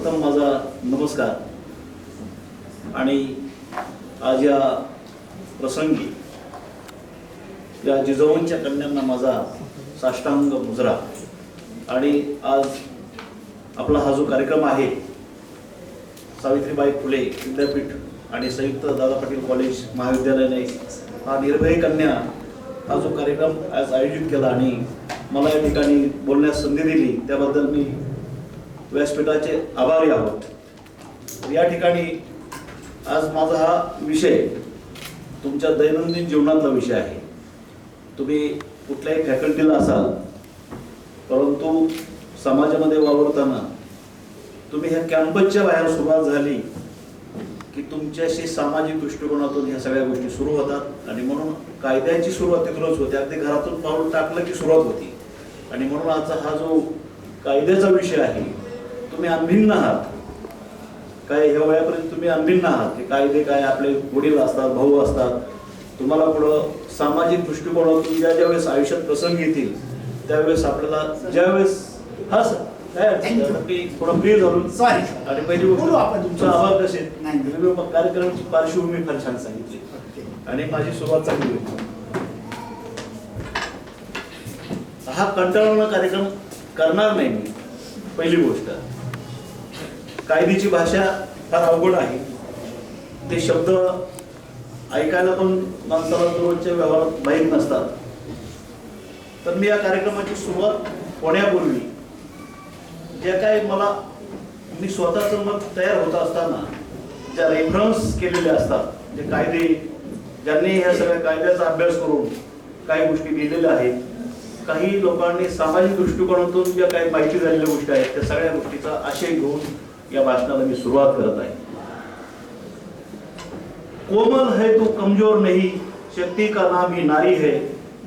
सर्वप्रथम माझा नमस्कार। आणि आज या प्रसंगी या जिजाऊंच्या कन्यांना माझा साष्टांग मुजरा। आणि आज आपला हा जो कार्यक्रम आहे सावित्रीबाई फुले विद्यापीठ आणि संयुक्त दादा पाटील कॉलेज महाविद्यालयाने हा निर्भय कन्या हा जो कार्यक्रम आज आयोजित केला आणि मला या ठिकाणी बोलण्यास संधी दिली त्याबद्दल मी व्यासपीठाचे आभारी आहोत। या ठिकाणी आज माझा हा विषय तुमच्या दैनंदिन जीवनातला विषय आहे। तुम्ही कुठल्याही फॅकल्टीला असाल परंतु समाजामध्ये वावरताना तुम्ही ह्या कॅम्पसच्या बाहेर सुरुवात झाली की तुमच्याशी सामाजिक दृष्टिकोनातून ह्या सगळ्या गोष्टी सुरू होतात आणि म्हणून कायद्याची सुरुवात तिथूनच होते। अगदी घरातून पाऊल टाकलं की सुरुवात होती आणि म्हणून आजचा हा जो कायद्याचा विषय आहे तुम्ही अनभिन्न आहात। काय ह्या वयापर्यंत तुम्ही अनभिन्न आहात की कायदे काय, आपले वडील असतात, भाऊ असतात। तुम्हाला पुढं सामाजिक दृष्टिकोनातून ज्यावेळेस आयुष्यात प्रसंग येतील त्यावेळेस आपल्याला ज्यावेळेस हा थोडं फ्री झालो सॉरी आणि पहिली गोष्ट तुमचा आभार कसे कार्यक्रमाची पार्श्वभूमी फार छान सांगितली आणि माझी सुरुवात चांगली होती। हा कंटाळवाणा कार्यक्रम करणार नाही मी। पहिली गोष्ट कायद्याची भाषा फार अवघड आहे। ते शब्द ऐकायला पण माणसाला दररोजच्या व्यवहारात माहीत नसतात। तर मी या कार्यक्रमाची सुरुवात होण्यापूर्वी जे काय मला मी स्वतःचं मत तयार होत असताना ज्या रेफरन्स केलेले असतात जे कायदे ज्यांनी ह्या सगळ्या कायद्याचा अभ्यास करून काही गोष्टी लिहिलेल्या आहेत, काही लोकांनी सामाजिक दृष्टिकोनातून ज्या काही माहिती झालेल्या गोष्टी आहेत त्या सगळ्या गोष्टीचा आशय घेऊन या भाषणाला मी सुरुवात करत आहे। कोमल है तू कमजोर नहीं, शक्ति का नाम ही नारी है,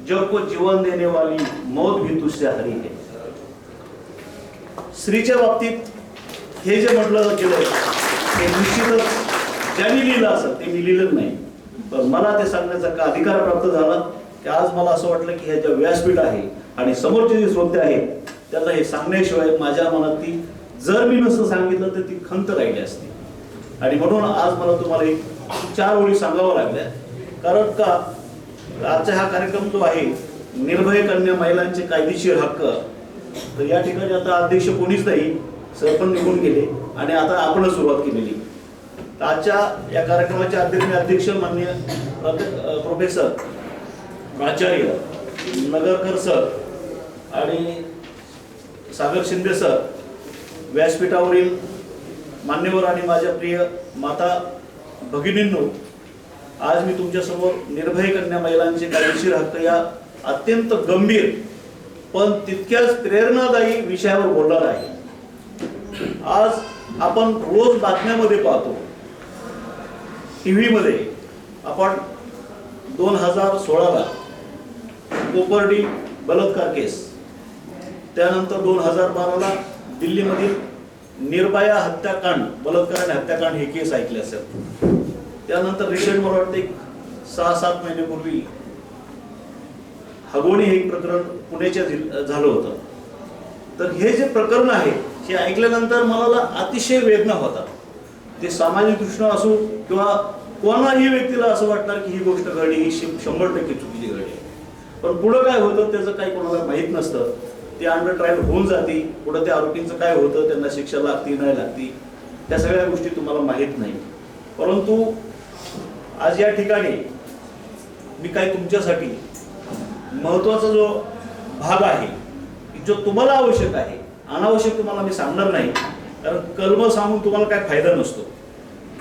जग को जीवन देने वाली मौत भी तुझसे हरी है। स्त्रीच्या बाबतीत हे जे म्हटलं गेलं ते निश्चितच ज्यांनी लिहिलं असेल ते मी लिहिलं नाही, पण मला ते सांगण्याचा अधिकार प्राप्त झाला की आज मला असं वाटलं की हे जे व्यासपीठ आहे आणि समोरचे जे श्रोते आहेत त्यांना हे सांगण्याशिवाय माझ्या मनातली जर मी नसतं सांगितलं तर ती खंत राहिली असती। आणि म्हणून आज मला तुम्हाला एक 4 ओळी सांगावं लागल्या। कारण का आजचा हा कार्यक्रम जो आहे निर्भय कन्या महिलांचे कायदेशीर हक्क, तर या ठिकाणी आता अध्यक्ष कोणीच नाही, सरपंच निघून गेले आणि आता आपणच सुरुवात केलेली। तर आजच्या या कार्यक्रमाचे अध्यक्ष माननीय प्रोफेसर प्राचार्य नगरकर सर आणि सागर शिंदे सर, व्यासपीठावरील मान्यवर आणि माझ्या प्रिय माता भगिनींनो, आज मी तुमच्या समोर निर्भय कन्या महिलांचे कायदेशीर हक्क या अत्यंत गंभीर पण तितक्याच प्रेरणादायी विषयावर बोलणार आहे। आज आपण रोज बातम्यामध्ये पाहतो, टीव्ही मध्ये आपण 2016ला कोपर्डी बलात्कार केस, त्यानंतर 2012ला दिल्लीमधील निर्भया हत्याकांड, बलात्कार आणि हत्याकांड हे केस ऐकले असेल। त्यानंतर रिसेंट मला वाटते 6-7 महिन्यापूर्वी हगोणी हे प्रकरण पुण्याच्या झालं होतं। तर हे जे प्रकरण आहे हे ऐकल्यानंतर मला अतिशय वेदना होता। ते सामाजिक दृष्टीने असो किंवा कोणाही व्यक्तीला असं वाटणार की ही गोष्ट घडली, ही 100% चुकीची घडली, पण पुढं काय होतं त्याचं काही कोणाला माहीत नसतं। ते अंडर ट्रायल होऊन जाते, पुढे त्या आरोपींचं काय होतं, त्यांना शिक्षा लागती नाही लागती त्या सगळ्या गोष्टी तुम्हाला माहीत नाही। परंतु आज या ठिकाणी मी काही तुमच्यासाठी महत्त्वाचा जो भाग आहे जो तुम्हाला आवश्यक आहे, अनावश्यक तुम्हाला मी सांगणार नाही, कारण कलम सांगून तुम्हाला काय फायदा नसतो।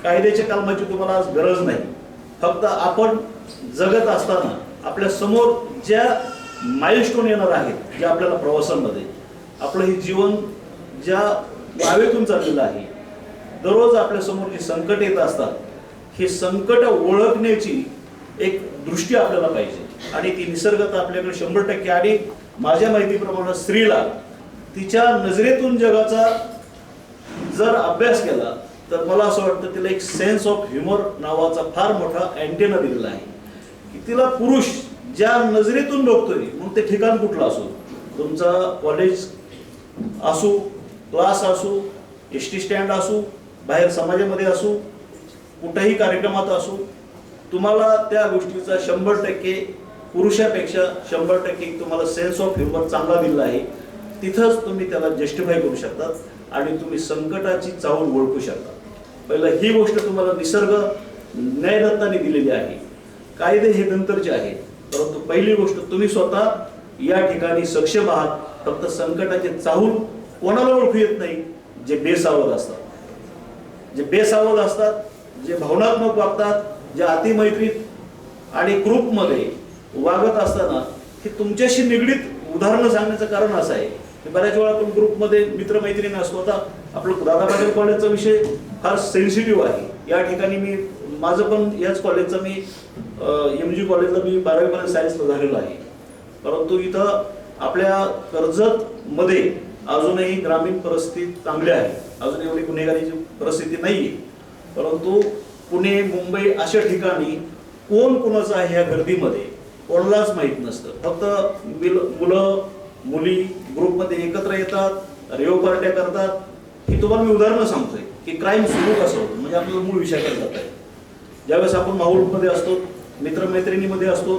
कायद्याच्या कलमाची तुम्हाला आज गरज नाही। फक्त आपण जगत असताना आपल्या समोर ज्या माइलस्टोन येणार आहेत, ज्या आपल्याला प्रवासामध्ये आपलं हे जीवन ज्या वावेतून चाललेलं आहे, दररोज आपल्या समोर जी संकट येत असतात, हे संकट ओळखण्याची एक दृष्टी आपल्याला पाहिजे आणि ती निसर्गता आपल्याकडे 100% आणि माझ्या माहितीप्रमाणे स्त्रीला तिच्या नजरेतून जगाचा जर अभ्यास केला तर मला असं वाटतं तिला एक सेन्स ऑफ ह्युमर नावाचा फार मोठा अँटेना दिलेला आहे की तिला पुरुष ज्या नजरेतून बघतोय, मग ते ठिकाण कुठलं असो, तुमचा कॉलेज असो, क्लास असो, एसटी स्टँड असू, बाहेर समाजामध्ये असू, कुठल्याही कार्यक्रमात असू, तुम्हाला त्या गोष्टीचा 100% पुरुषापेक्षा 100% तुम्हाला सेन्स ऑफ ह्युमर चांगला दिला आहे. तिथंच तुम्ही त्याला जस्टिफाय करू शकतात आणि तुम्ही संकटाची चाहूल ओळखू शकता. पहिलं ही गोष्ट तुम्हाला निसर्ग न्यायदत्ताने दिलेली आहे. कायदे हे नंतरचे आहेत, परंतु पहिली गोष्ट तुम्ही स्वतः या ठिकाणी सक्षम आहात. फक्त संकटाचे चाहूल कोणाला ओळखू येत नाही? जे बेसावध असतात, जे बेसावध असतात, जे भावनात्मक वागतात, जे अतिमैत्रीत आणि ग्रुपमध्ये वागत असताना हे तुमच्याशी निगडीत उदाहरणं सांगण्याचं कारण असं आहे की बऱ्याच वेळा आपण ग्रुपमध्ये मित्रमैत्रिणी असतो. आता आपलं दादा पाटील कॉलेजचा विषय फार सेन्सिटिव्ह आहे. या ठिकाणी मी माझं पण याच कॉलेजचा मी MG कॉलेजला मी 12वी पर्यंत सायन्सला झालेलो आहे. परंतु इथं आपल्या कर्जतमध्ये अजूनही ग्रामीण परिस्थिती चांगली आहे. अजून एवढी गुन्हेगारीची परिस्थिती नाही आहे. परंतु पुणे, मुंबई अशा ठिकाणी कोण कोणाचं आहे या गर्दीमध्ये कोणालाच माहीत नसतं. फक्त मुलं मुली ग्रुपमध्ये एकत्र येतात, रेव पार्ट्या करतात. ही तुम्हाला मी उदाहरणं सांगतोय की क्राईम सुरू कसं होतं. म्हणजे आपल्याला मूळ विषयाकडे जात आहे. ज्यावेळेस आपण माहोलमध्ये असतो, मित्रमैत्रिणीमध्ये असतो,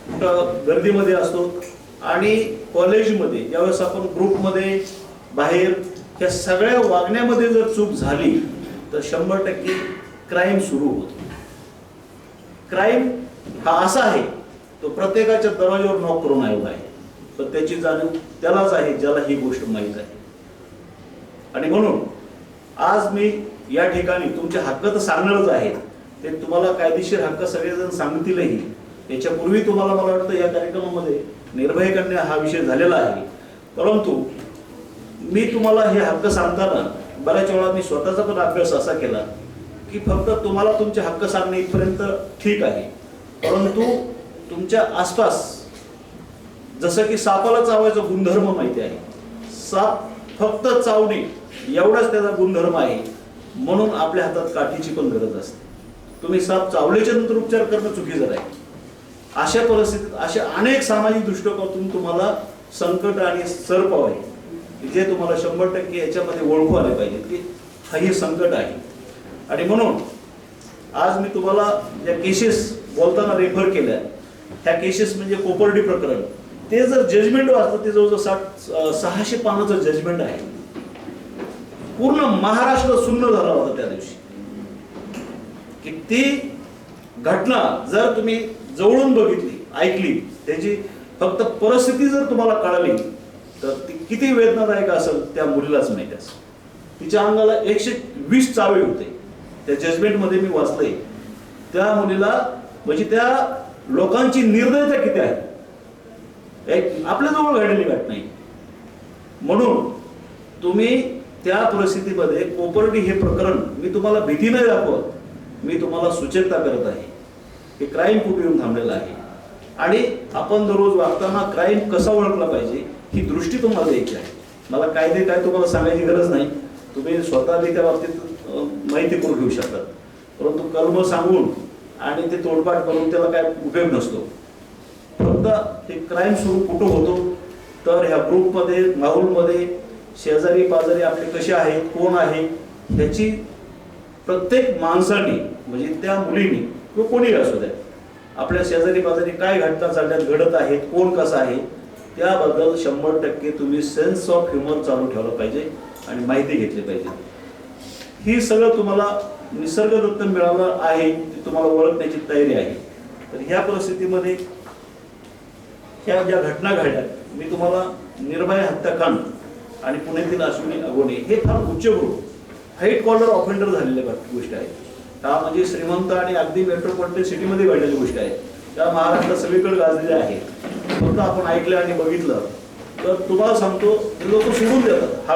कुठं गर्दीमध्ये असतो आणि कॉलेजमध्ये ज्यावेळेस आपण ग्रुपमध्ये बाहेर या सगळ्या वागण्यामध्ये जर चूक झाली तर 100% क्राईम सुरू होतो. क्राईम हा असा आहे तो प्रत्येकाच्या दरवाजावर नॉक करून आलेला आहे. तर त्याची जाणीव त्यालाच आहे ज्याला ही गोष्ट माहीत आहे. आणि म्हणून आज मी या ठिकाणी तुमचे हक्क तर सांगणारच आहेत. ते तुम्हाला कायदेशीर हक्क सगळेजण सांगतीलही. याच्यापूर्वी तुम्हाला मला वाटतं या कार्यक्रमामध्ये निर्भय कन्या हा विषय झालेला आहे. परंतु मी तुम्हाला हे हक्क सांगताना बऱ्याच वेळा मी स्वतःचा पण अभ्यास असा केला की फक्त तुम्हाला तुमचे हक्क सांगणे इथपर्यंत ठीक आहे. परंतु तुमच्या आसपास जसं की सापाला चावायचा गुणधर्म माहिती आहे. साप फक्त चावणे एवढाच त्याचा गुणधर्म आहे. म्हणून आपल्या हातात काठीची पण गरज असते. तुम्ही साप चावल्याच्या नंतर उपचार करणं चुकीचं आहे. अशा परिस्थितीत अशा अनेक सामाजिक दृष्टिकोनातून तुम्हाला संकट आणि सर्प आहे जे तुम्हाला 100% याच्यामध्ये ओळखू आले पाहिजे की हे संकट आहे. आणि म्हणून आज मी तुम्हाला ज्या केसेस बोलताना रेफर केल्या ह्या केसेस म्हणजे कोपर्डी प्रकरण, ते जर जजमेंट वाचलं ते जवळजवळ 600 पानाचं जजमेंट आहे. पूर्ण महाराष्ट्र सुन्न झाला होता त्या दिवशी की ती घटना जर तुम्ही जवळून बघितली, ऐकली, त्याची फक्त परिस्थिती जर तुम्हाला कळाली तर ती किती वेदनादायक असेल त्या मुलीलाच माहिती असेल. तिच्या अंगाला 120 चावे होते. त्या जजमेंटमध्ये मी वाचलंय. त्या मुलीला म्हणजे त्या लोकांची निर्दयता किती आहे आपल्या जवळ घडलेली घटना नाही. म्हणून तुम्ही त्या परिस्थितीमध्ये कोपर्डी हे प्रकरण मी तुम्हाला भीती नाही दाखवत, मी तुम्हाला सूचकता करत आहे की क्राईम कुठे येऊन थांबलेला आहे आणि आपण दररोज वागताना क्राईम कसा ओळखला पाहिजे ही दृष्टी तुम्हाला द्यायची आहे. मला कायदे काय तुम्हाला सांगायची गरज नाही. तुम्ही स्वतः त्या बाबतीत माहिती करून घेऊ शकतात. परंतु कलम सांगून आणि ते तोडपाठ करून त्याला काय उपयोग नसतो. फक्त हे क्राईम सुरू कुठं होतो तर ह्या ग्रुपमध्ये, माहोलमध्ये, शेजारी पाजारी आपले कसे आहेत, कोण आहे, ह्याची प्रत्येक माणसाने म्हणजे त्या मुलीने किंवा कोणी असू द्या आपल्या शेजारी पाजारी काय घटना चालल्यात, घडत आहेत, कोण कसं आहे त्याबद्दल 100% तुम्ही सेन्स ऑफ ह्युमर चालू ठेवलं पाहिजे आणि माहिती घेतली पाहिजे. ही सगळं तुम्हाला निसर्गदत्त मिळालं आहे, ती तुम्हाला ओळखण्याची तयारी आहे. तर ह्या परिस्थितीमध्ये ह्या ज्या घटना घडल्या मी तुम्हाला निर्भया हत्याकांड आणि पुण्यातील अश्विनी अगोणे हे फार उच्चभ्रू व्हाईट कॉलर ऑफेंडर झालेल्या गोष्ट आहे. हा म्हणजे श्रीमंत आणि अगदी मेट्रोपॉलिटन सिटीमध्ये घडलेली गोष्ट आहे. त्या महाराष्ट्रात सगळीकडे गाजलेल्या आहेत. फक्त आपण ऐकलं आणि बघितलं तर तुम्हाला सांगतो हे लोक सोडून देतात हा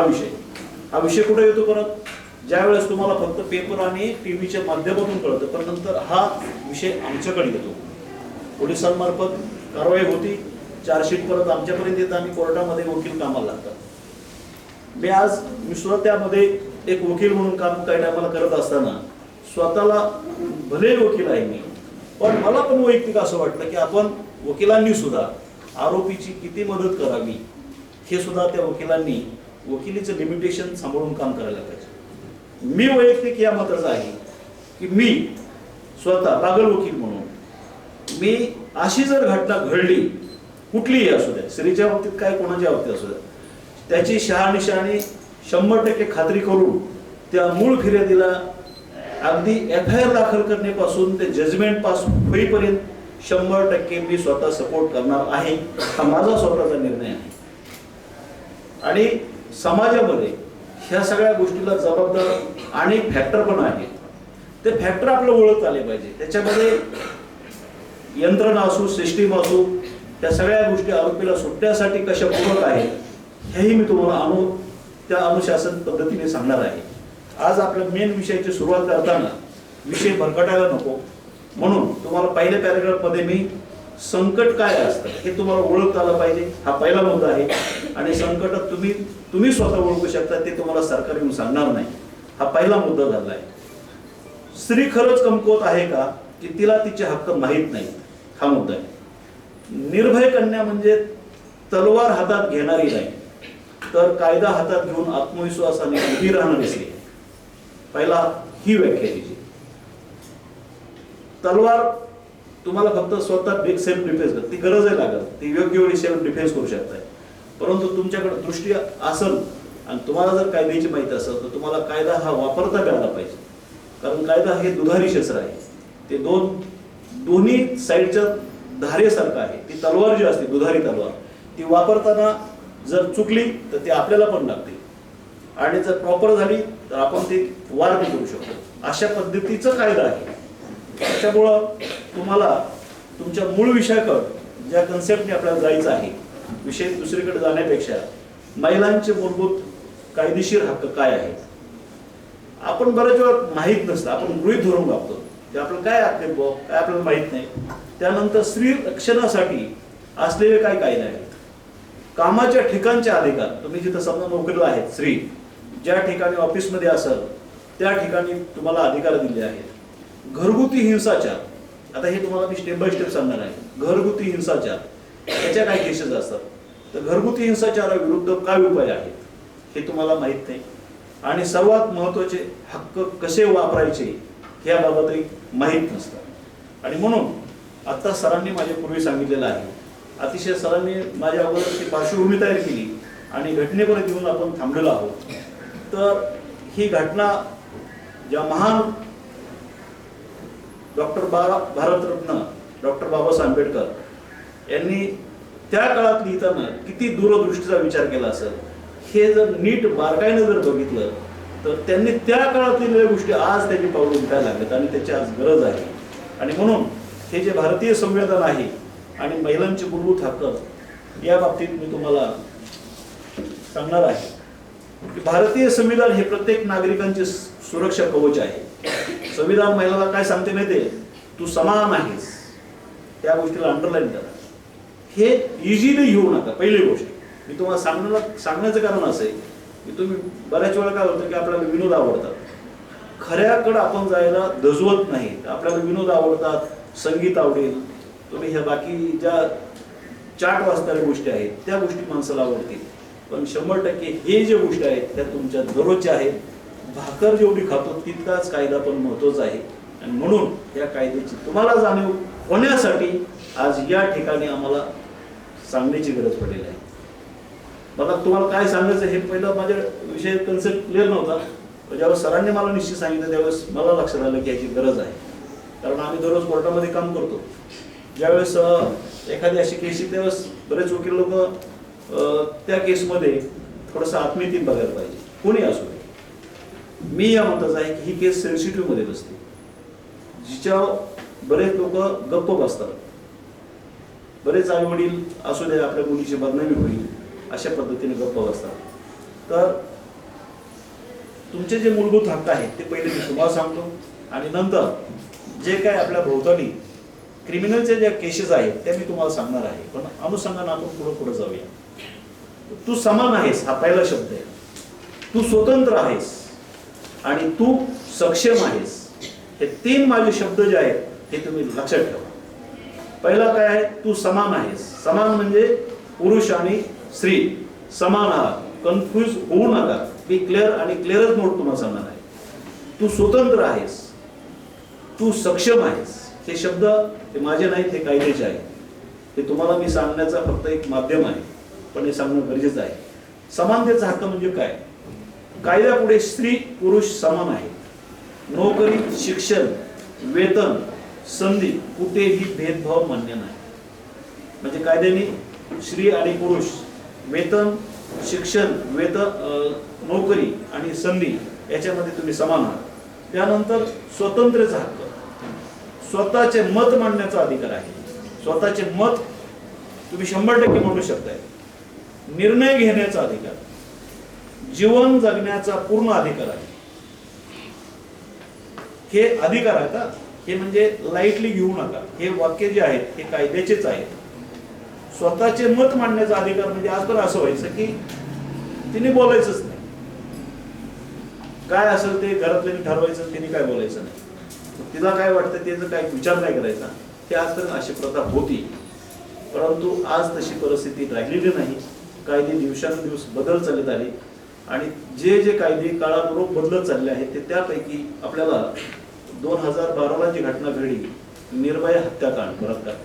विषय कुठे येतो परत ज्यावेळेस तुम्हाला फक्त पेपर आणि टीव्हीच्या माध्यमातून कळतं. पण नंतर हा विषय आमच्याकडे येतो. पोलिसांमार्फत कारवाई होती, चार्जशीट परत आमच्यापर्यंत येतं आणि कोर्टामध्ये वकील कामाला लागतात. मी सुद्धा त्यामध्ये एक वकील म्हणून काम काही टायमाला करत असताना स्वतःला भले वकील आहे मी, पण मला पण वैयक्तिक असं वाटतं की आपण वकिलांनी सुद्धा आरोपीची किती मदत करावी हे सुद्धा त्या वकिलांनी वकिलीचं लिमिटेशन सांभाळून काम करायला पाहिजे. मी वैयक्तिक या मताचा आहे की मी स्वतः बागल वकील म्हणून मी अशी जर घटना घडली, कुठलीही असू द्या, स्त्रीच्या बाबतीत काय कोणाच्या बाबतीत असू द्या, त्याची शहानिशा 100% खात्री करून त्या मूळ फिर्यादीला अगदी FIR दाखल करण्यापासून ते जजमेंट पास होईपर्यंत 100% मी स्वतः सपोर्ट करणार आहे. हा माझा स्वतःचा निर्णय आहे. आणि समाजामध्ये ह्या सगळ्या गोष्टीला जबाबदार अनेक फॅक्टर पण आहेत. ते फॅक्टर आपलं ओळख आले पाहिजे. त्याच्यामध्ये यंत्रणा असू, सिस्टीम असू, त्या सगळ्या गोष्टी आरोपीला सुटण्यासाठी कशा पूरक आहेत हेही मी तुम्हाला त्या अनुशासन पद्धतीने सांगणार आहे. आज आपल्या मेन विषयाची सुरुवात करताना विषय भरकटायला नको म्हणून तुम्हाला पहिल्या पॅराग्राफमध्ये मी संकट काय असतं हे तुम्हाला ओळखता आलं पाहिजे, हा पहिला मुद्दा आहे. आणि संकटात तुम्ही स्वतः ओळखू शकता, ते तुम्हाला सरकार येऊन सांगणार नाही, हा पहिला मुद्दा झाला आहे. स्त्री खरंच कमकुवत आहे का की तिला तिचे हक्क माहीत नाहीत, हा मुद्दा आहे. निर्भय कन्या म्हणजे तलवार हातात घेणारी नाही, तर कायदा हातात घेऊन आत्मविश्वासाने उभी राहणारी स्त्री. पहिला ही व्याख्या तिची. तलवार तुम्हाला फक्त स्वतः सेल्फ डिफेन्स ती गरज आहे लागत, ती योग्य वेळी सेल्फ डिफेन्स करू शकताय. परंतु तुमच्याकडे दृष्टी असेल आणि तुम्हाला जर कायद्याची माहिती असेल तर तुम्हाला कायदा हा वापरता आला पाहिजे. कारण कायदा हे दुधारी शस्त्र आहे, ते दोन्ही साईडच्या धारेसारखं आहे. ती तलवार जी असते, दुधारी तलवार, ती वापरताना जर चुकली तर ती आपल्याला पण लागते आणि जर प्रॉपर झाली तर आपण ती वार करू शकतो. अशा पद्धतीचं कायदा आहे. त्याच्यामुळं तुम्हाला तुमच्या मूळ विषयाकडे ज्या कन्सेप्टने आपल्याला जायचं आहे, विषय दुसरीकडे जाण्यापेक्षा महिलांचे मूलभूत कायदेशीर हक्क काय आहेत आपण बऱ्याच वेळा माहीत नसतं, आपण गृहीत धरून लागतो ते आपल्याला काय हक्क आहेत काय आपल्याला माहीत नाही. त्यानंतर स्त्री रक्षणासाठी असलेले काय कायदे आहेत, कामाच्या ठिकाणचे अधिकार, तुम्ही जिथं समजा नोकरीला आहेत स्त्री, ज्या ठिकाणी ऑफिसमध्ये असेल त्या ठिकाणी तुम्हाला अधिकार दिले आहेत. घरगुती हिंसाचार, आता हे तुम्हाला मी स्टेप बाय स्टेप सांगणार आहे. घरगुती हिंसाचार याच्या काय केसेस असतात, तर घरगुती हिंसाचाराविरुद्ध काय उपाय आहेत हे तुम्हाला माहीत नाही. आणि सर्वात महत्त्वाचे हक्क कसे वापरायचे याबाबतही माहीत नसतं. आणि म्हणून आता सरांनी माझ्या पूर्वी सांगितलेलं आहे, अतिशय सरांनी माझ्या अगोदर ती पार्श्वभूमी तयार केली आणि घटनेकडे येऊन आपण थांबलेलो आहोत. तर ही घटना ज्या महान भारतरत्न डॉक्टर बाबासाहेब आंबेडकर यांनी त्या काळात लिहिताना किती दूरदृष्टीचा विचार केला असेल हे जर नीट बारकाईने जर बघितलं तर त्यांनी त्या काळात लिहिलेल्या गोष्टी आज त्यांनी पाऊल उठायला लागल्यात आणि त्याची आज गरज आहे. आणि म्हणून हे जे भारतीय संविधान आहे आणि महिलांचे मूलभूत हक्क या बाबतीत मी तुम्हाला सांगणार आहे की भारतीय संविधान हे प्रत्येक नागरिकांचे सुरक्षा कवच आहे. संविधान महिलाला काय सांगते माहिती आहे, तू समान आहेस, त्या गोष्टीला अंडरलाईन करा. हे इझिली घेऊ नका. पहिली गोष्ट मी तुम्हाला सांगण्याचं कारण असं आहे की तुम्ही बऱ्याच वेळा काय होतं की आपल्याला विनोद आवडतात, खऱ्याकडे आपण जायला धजवत नाही. आपल्याला विनोद आवडतात, संगीत आवडेल, तुम्ही ह्या बाकी ज्या चाट वाचणाऱ्या गोष्टी आहेत त्या गोष्टी माणसाला आवडतील, पण 100% हे जे गोष्टी आहेत त्या तुमच्या दररोजच्या आहेत. भाकर जेवढी खातो तितकाच कायदा पण महत्त्वाचा आहे. आणि म्हणून या कायद्याची तुम्हाला जाणीव होण्यासाठी आज या ठिकाणी आम्हाला सांगण्याची गरज पडलेली आहे. मला तुम्हाला काय सांगायचं हे पहिलं माझ्या विषय कन्सेप्ट क्लिअर नव्हता, पण ज्यावेळेस सरांनी मला निश्चित सांगितलं त्यावेळेस मला लक्षात आलं की याची गरज आहे. कारण आम्ही दररोज कोर्टामध्ये काम करतो, ज्यावेळेस एखादी अशी केस येते त्यावेळेस बरेच वकील लोक त्या केसमध्ये थोडंसं आत्मीयतेने बघायला पाहिजे, कोणी असू दे. मी या मताचा आहे की ही केस सेन्सिटिव्ह मध्ये बसते, जिच्या बरेच लोक गप्प बसतात. बरेच आई वडील असू दे आपल्या मुलीची बदनामी होईल अशा पद्धतीने गप्प बसतात. तर तुमचे जे मूलभूत हक्क आहेत ते पहिले मी तुम्हाला सांगतो आणि नंतर जे काय आपल्या भोवताली क्रिमिनलच्या ज्या केसेस आहेत त्या मी तुम्हाला सांगणार आहे. पण अनुषंगाने आपण पुढे जाऊया. तू समान आहेस हा पहिला शब्द आहे. तू स्वतंत्र आहेस आणि तू सक्षम आहेस, हे 3 माझे शब्द जे आहेत हे तुम्ही लक्षात ठेवा. पहिला काय आहे, तू समान आहेस. समान म्हणजे पुरुष आणि स्त्री समान आहात. कन्फ्यूज होऊ नका. मी क्लिअर आणि क्लिअरच नोट तुम्हाला सांगणार आहे. तू स्वतंत्र आहेस, तू सक्षम आहेस. हे शब्द हे माझे नाहीत, हे कायद्याचे आहेत. हे तुम्हाला मी सांगण्याचा फक्त एक माध्यम आहे, पण हे सांगणं गरजेचं आहे. समानतेचा हक्क म्हणजे काय? कायद्यापुढे स्त्री पुरुष समान आहेत. नोकरी, शिक्षण, वेतन, संधी कुठेही भेदभाव मान्य नाही. म्हणजे कायद्याने स्त्री आणि पुरुष, वेतन, शिक्षण, नोकरी आणि संधी याच्यामध्ये तुम्ही समान आहात. त्यानंतर स्वतंत्र्याचा हक्क, स्वतःचे मत मांडण्याचा अधिकार आहे. स्वतःचे मत तुम्ही 100% मांडू शकताय. निर्णय घेण्याचा अधिकार, जीवन जगण्याचा पूर्ण अधिकार आहे. हे अधिकार आहेत का? हे म्हणजे लाईटली घेऊ नका. हे वाक्य जे आहेत हे कायद्याचेच आहेत. स्वतःचे मत मांडण्याचा अधिकार म्हणजे आज तर असं व्हायचं की तिने बोलायचंच नाही. काय असेल ते घरातल्याने ठरवायचं, तिने काय बोलायचं नाही. तिला काय वाटतं त्याचा काय विचार नाही करायचा. हे आज तर अशी प्रथा होती, परंतु आज तशी परिस्थिती राहिलेली नाही. कायदे दिवसानुदिवस बदल चालत आले आणि जे जे कायदे काळानुरूप बदलत चालले आहेत ते त्यापैकी आपल्याला 2012ला जी घटना घडली, निर्भया हत्याकांड, बलात्कार,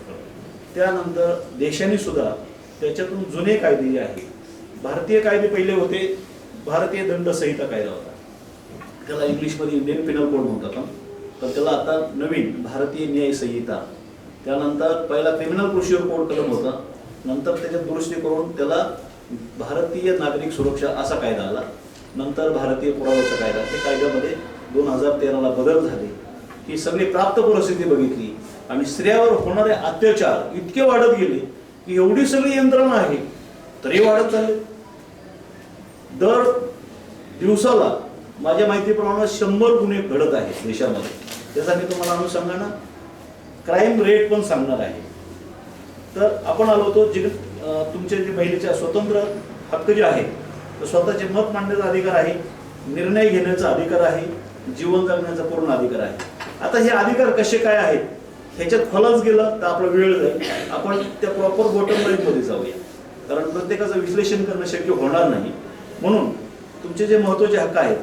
त्यानंतर देशाने सुद्धा त्याच्यातून जुने कायदे जे आहेत, भारतीय कायदे पहिले होते, भारतीय दंड संहिता कायदा होता, त्याला इंग्लिशमध्ये इंडियन पिनल कोड म्हणतात. तर त्याला आता नवीन भारतीय न्याय संहिता, त्यानंतर पहिला क्रिमिनल प्रोसिजर कोड कलम होता, नंतर त्याच्यात दुरुस्ती करून त्याला भारतीय नागरिक सुरक्षा असा कायदा आला, नंतर भारतीय पुराव्याचा कायदा. हे कायद्यामध्ये 2013ला बदल झाले. ही सगळी प्राप्त परिस्थिती बघितली आणि स्त्रियावर होणारे अत्याचार इतके वाढत गेले की एवढी सगळी यंत्रणा आहे तरी वाढत चालले. दर दिवसाला माझ्या माहितीप्रमाणे 100 गुन्हे घडत आहेत देशामध्ये. त्याचा मी तुम्हाला अनुषंगानं क्राईम रेट पण सांगणार आहे. तर आपण आलो होतो जे तुमचे जे महिलेच्या स्वतंत्र हक्क जे आहेत, तर स्वतःचे मत मांडण्याचा अधिकार आहे, निर्णय घेण्याचा अधिकार आहे, जीवन जगण्याचा पूर्ण अधिकार आहे. आता हे अधिकार कसे काय आहेत ह्याच्यात फलच गेलं तर आपला वेळ जाईल. आपण त्या प्रॉपर बॉटम लाईनमध्ये जाऊया, कारण प्रत्येकाचं विश्लेषण करणं शक्य होणार नाही. म्हणून तुमचे जे महत्त्वाचे हक्क आहेत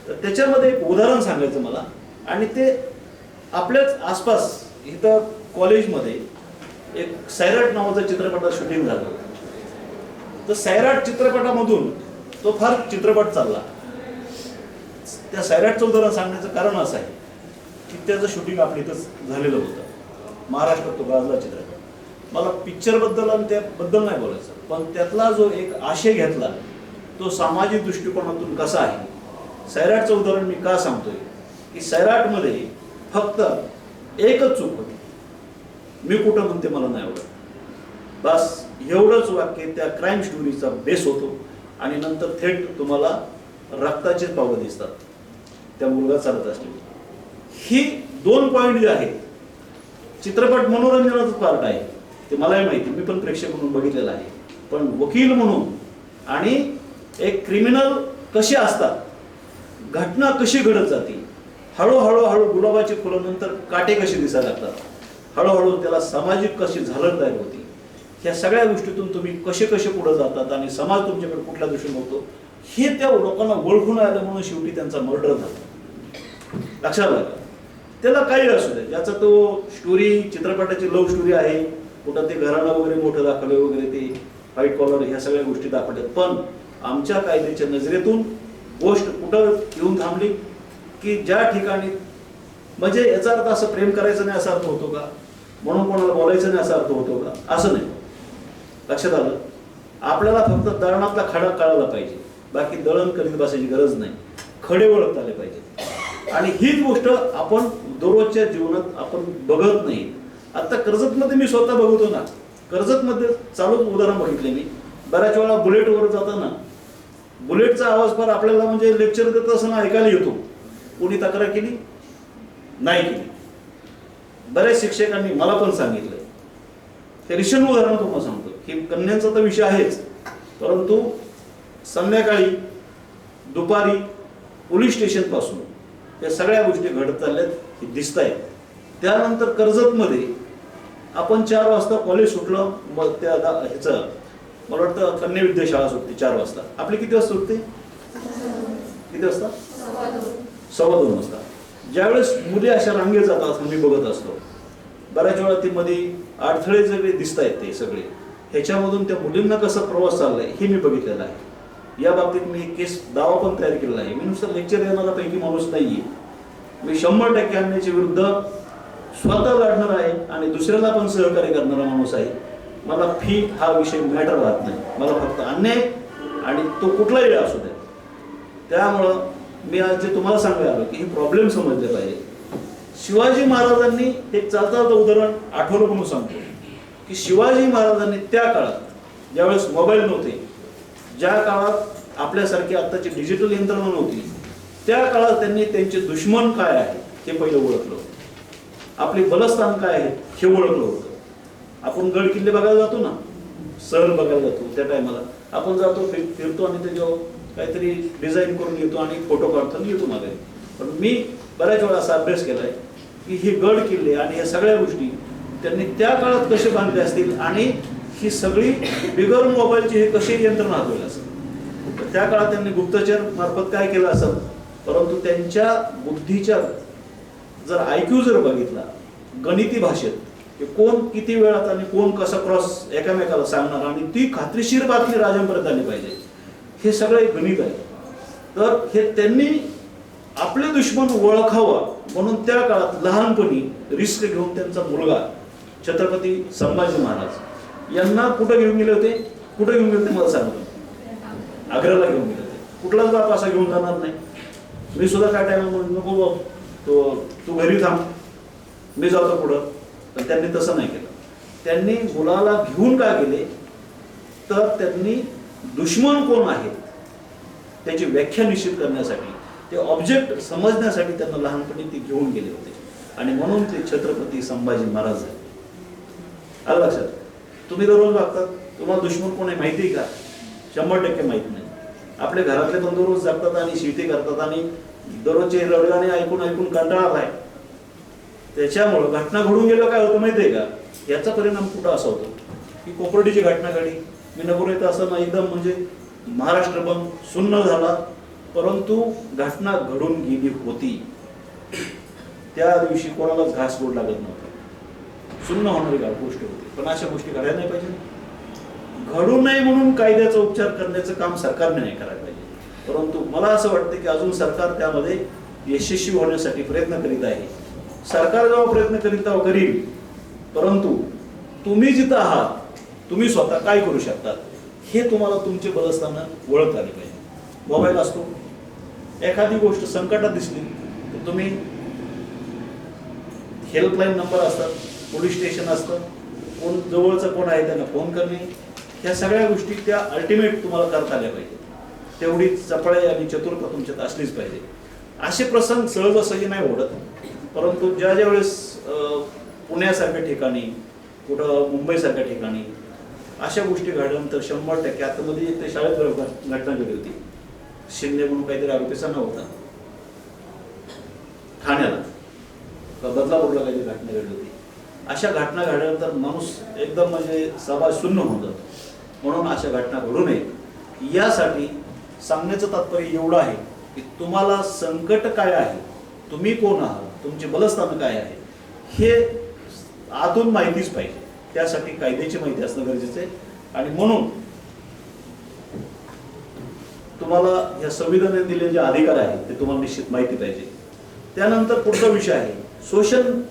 तर त्याच्यामध्ये एक उदाहरण सांगायचं मला. आणि ते आपल्याच आसपास इथं कॉलेजमध्ये एक सैराट नावाचा चित्रपटाचं शूटिंग झालं. तर सैराट चित्रपटामधून तो फार चित्रपट चालला. त्या सैराटचं उदाहरण सांगण्याचं कारण असं आहे की त्याचं शूटिंग आपल्या इथंच झालेलं होतं. महाराष्ट्रात तो गाजला चित्रपट. मला पिक्चरबद्दल आणि त्याबद्दल नाही बोलायचं, पण त्यातला जो एक आशय घेतला तो सामाजिक दृष्टिकोनातून कसा आहे. सैराटचं उदाहरण मी का सांगतोय की सैराटमध्ये फक्त एकच चूक होती. मी कुठं म्हणते मला नाही आवडत, बस एवढंच वाक्य त्या क्राईम स्टोरीचा बेस होतो आणि नंतर थेट तुम्हाला रक्ताचे पावलं दिसतात त्या मुलगा चालत असलेली. ही 2 पॉईंट जे आहेत, चित्रपट मनोरंजनाचं पार्ट आहे ते मलाही माहिती, मी पण प्रेक्षक म्हणून बघितलेलं आहे. पण वकील म्हणून आणि एक क्रिमिनल कसे असतात, घटना कशी घडत जाते, हळूहळू गुलाबाची फुलं नंतर काटे कसे दिसायला लागतात, हळूहळू त्याला सामाजिक कशी झालर तयार होती, ह्या सगळ्या गोष्टीतून तुम्ही कसे पुढे जातात आणि समाज तुमच्याकडे कुठल्या दृष्टीने होतो हे त्या लोकांना ओळखून आलं म्हणून शेवटी त्यांचा मर्डर झाला. लक्षात आलं? त्याला काही असू दे, ज्याचा तो स्टोरी चित्रपटाची लव्ह स्टोरी आहे, कुठं ते घराणं वगैरे मोठं दाखवले वगैरे, ते व्हाईट कॉलर ह्या सगळ्या गोष्टी दाखवतात. पण आमच्या कायद्याच्या नजरेतून गोष्ट कुठं येऊन थांबली की ज्या ठिकाणी म्हणजे याचा अर्थ असं प्रेम करायचं नाही असा अर्थ होतो का, म्हणून कोणाला बोलायचं नाही असा अर्थ होतो का, असं नाही. लक्षात आलं? आपल्याला फक्त दळणातला खडा कळायला पाहिजे, बाकी दळण करीत बसायची गरज नाही, खडे ओळखता आले पाहिजे. आणि हीच गोष्ट आपण दररोजच्या जीवनात आपण बघत नाही. आता कर्जतमध्ये मी स्वतः बघतो ना, कर्जतमध्ये चालूच उदाहरण बघितले मी. बऱ्याच वेळा बुलेटवर जाताना बुलेटचा आवाज फार आपल्याला म्हणजे लेक्चर देत असताना ऐकायला येतो. कोणी तक्रार केली नाही केली. बऱ्याच शिक्षकांनी मला पण सांगितलं. हे रिशन उदाहरण तुम्हाला सांगतो की कन्यांचा तर विषय आहेच, परंतु संध्याकाळी दुपारी पोलीस स्टेशन पासून या सगळ्या गोष्टी घडत चालल्यात हे दिसत आहेत. त्यानंतर कर्जतमध्ये आपण 4 वाजता कॉलेज सुटलं, मग त्या ह्याचं मला वाटतं कन्या विद्याशाळा सुटते 4 वाजता. आपली किती वाजता सुटते? किती वाजता? 2:15 वाजता. ज्यावेळेस मुली अशा रांगेत जातात मी बघत असतो, बऱ्याच वेळा ती मध्ये अडथळे जे दिसत आहेत ते सगळे, ह्याच्यामधून त्या मुलींना कसा प्रवास चाललाय हे मी बघितलेलं आहे. या बाबतीत मी केस दावा पण तयार केलेला आहे. मी नुसतं लेक्चर देणारा पैकी माणूस नाहीये. मी 100% अन्यायाच्या विरुद्ध स्वतः लढणार आहे आणि दुसऱ्याला पण सहकार्य करणारा माणूस आहे. मला फी हा विषय मॅटर राहत नाही. मला फक्त अन्याय आणि तो कुठलाही असू द्या. त्यामुळं मी आज जे तुम्हाला सांगायला आलो की हे प्रॉब्लेम समजले पाहिजे. शिवाजी महाराजांनी एक चालता उदाहरण आठवलं म्हणून सांगतो की शिवाजी महाराजांनी त्या काळात ज्यावेळेस मोबाईल नव्हते, ज्या काळात आपल्यासारखी आत्ताची डिजिटल यंत्रणा नव्हती, त्या काळात त्यांनी त्यांचे दुश्मन काय आहे हे पहिलं ओळखलं. आपली बलस्थान काय आहे हे ओळखलं होतं. आपण गड किल्ले बघायला जातो ना, सहल बघायला जातो, त्या टायमाला आपण जातो, फिरतो आणि त्याच्यावर काहीतरी डिझाईन करून येतो आणि फोटो काढतो आणि येतो मागे. पण मी बऱ्याच वेळा असा अभ्यास केलाय की हे गड किल्ले आणि या सगळ्या गोष्टी त्यांनी त्या काळात कसे बांधले असतील आणि ही सगळी बिगर मोबाईलची हे कशी यंत्रणा हातवली असेल. त्या काळात त्यांनी गुप्तचर मार्फत काय केलं असेल, परंतु त्यांच्या बुद्धीच्या जर IQ जर बघितला गणिती भाषेत की कोण किती वेळात आणि कोण कसा क्रॉस एकामेकाला सांगणार आणि ती खात्रीशीर बातमी राजांपर्यंत आली पाहिजे, हे सगळं एक गणित आहे. तर हे त्यांनी आपले दुश्मन ओळखावा म्हणून त्या काळात लहानपणी रिस्क घेऊन त्यांचा मुलगा छत्रपती संभाजी महाराज यांना कुठं घेऊन गेले होते? कुठं घेऊन गेले ते मला सांगतो. आग्र्याला घेऊन गेले होते. कुठलाच बाप असा घेऊन जाणार नाही. मी सुद्धा काय टाइम नको बाप, तू घरी थांब, मी जातो पुढं. पण त्यांनी तसं नाही केलं. त्यांनी मुलाला घेऊन का गेले तर त्यांनी दुश्मन कोण आहेत त्याची व्याख्या निश्चित करण्यासाठी, ते ऑब्जेक्ट समजण्यासाठी त्यांना लहानपणी ते घेऊन गेले होते. आणि म्हणून ते छत्रपती संभाजी महाराज आहेत. आलं लक्षात? तुम्ही दररोज बघतात, तुम्हाला दुश्मन कोण आहे माहिती आहे का? 100% माहित नाही. आपल्या घरातले पण दररोज जगतात आणि शिटी करतात आणि दररोजचे रडगाणे ऐकून ऐकून कंटाळा आलाय. त्याच्यामुळं घटना घडून गेलं काय होतं माहिती आहे का? याचा परिणाम कुठं असा होतो की कोपर्डीची घटना घडली, मी नको येतं असं एकदम म्हणजे महाराष्ट्र पण सुन्न झाला, परंतु घटना घडून गेली होती. त्या दिवशी कोणालाच घास गोड लागत नव्हता, सुन्न होणारी गोष्ट होती. पण अशा गोष्टी घडायला नाही पाहिजे. घडू नये म्हणून कायद्याचा उपचार करण्याचं काम सरकारने नाही करायला पाहिजे. परंतु मला असं वाटतं की अजून सरकार त्यामध्ये यशस्वी होण्यासाठी प्रयत्न करीत आहे. सरकार जेव्हा प्रयत्न करीत करील, परंतु तुम्ही जिथं आहात तुम्ही स्वतः काय करू शकतात हे तुम्हाला तुमचे बलस्थानं ओळखता आले पाहिजे. मोबाईल असतो, एखादी गोष्ट संकटात दिसली तर तुम्ही हेल्पलाईन नंबर असतात, पोलीस स्टेशन असतं, कोण जवळचं कोण आहे त्यांना फोन करणे, ह्या सगळ्या गोष्टी त्या अल्टिमेट तुम्हाला करता आल्या पाहिजे. तेवढी चपळाई आणि चतुरता तुमच्यात असलीच पाहिजे. असे प्रसंग सहजासहजी नाही ओढत, परंतु ज्या ज्या वेळेस पुण्यासारख्या ठिकाणी, कुठं मुंबईसारख्या ठिकाणी अशा गोष्टी घडल्यानंतर 100% आता मध्ये ते शाळेत घटना घडली होती. शिंदे म्हणून काहीतरी आरोपीचा नाव होता, ठाण्याला बदलापूरला काहीतरी घटना घडली होती. अशा घटना घडल्यानंतर माणूस एकदम म्हणजे समाज शून्य होऊन जातो. म्हणून अशा घटना घडू नये यासाठी सांगण्याचं तात्पर्य एवढं आहे की तुम्हाला संकट काय आहे, तुम्ही कोण आहात, तुमचे बलस्थान काय आहे हे आतून माहितीच पाहिजे. त्यासाठी कायद्याची माहिती असणं गरजेचं आहे. आणि म्हणून तुम्हाला या संविधानाने दिलेले जे अधिकार आहेत ते तुम्हाला निश्चित माहिती पाहिजे. त्यानंतर पुढचा विषय आहे शोषण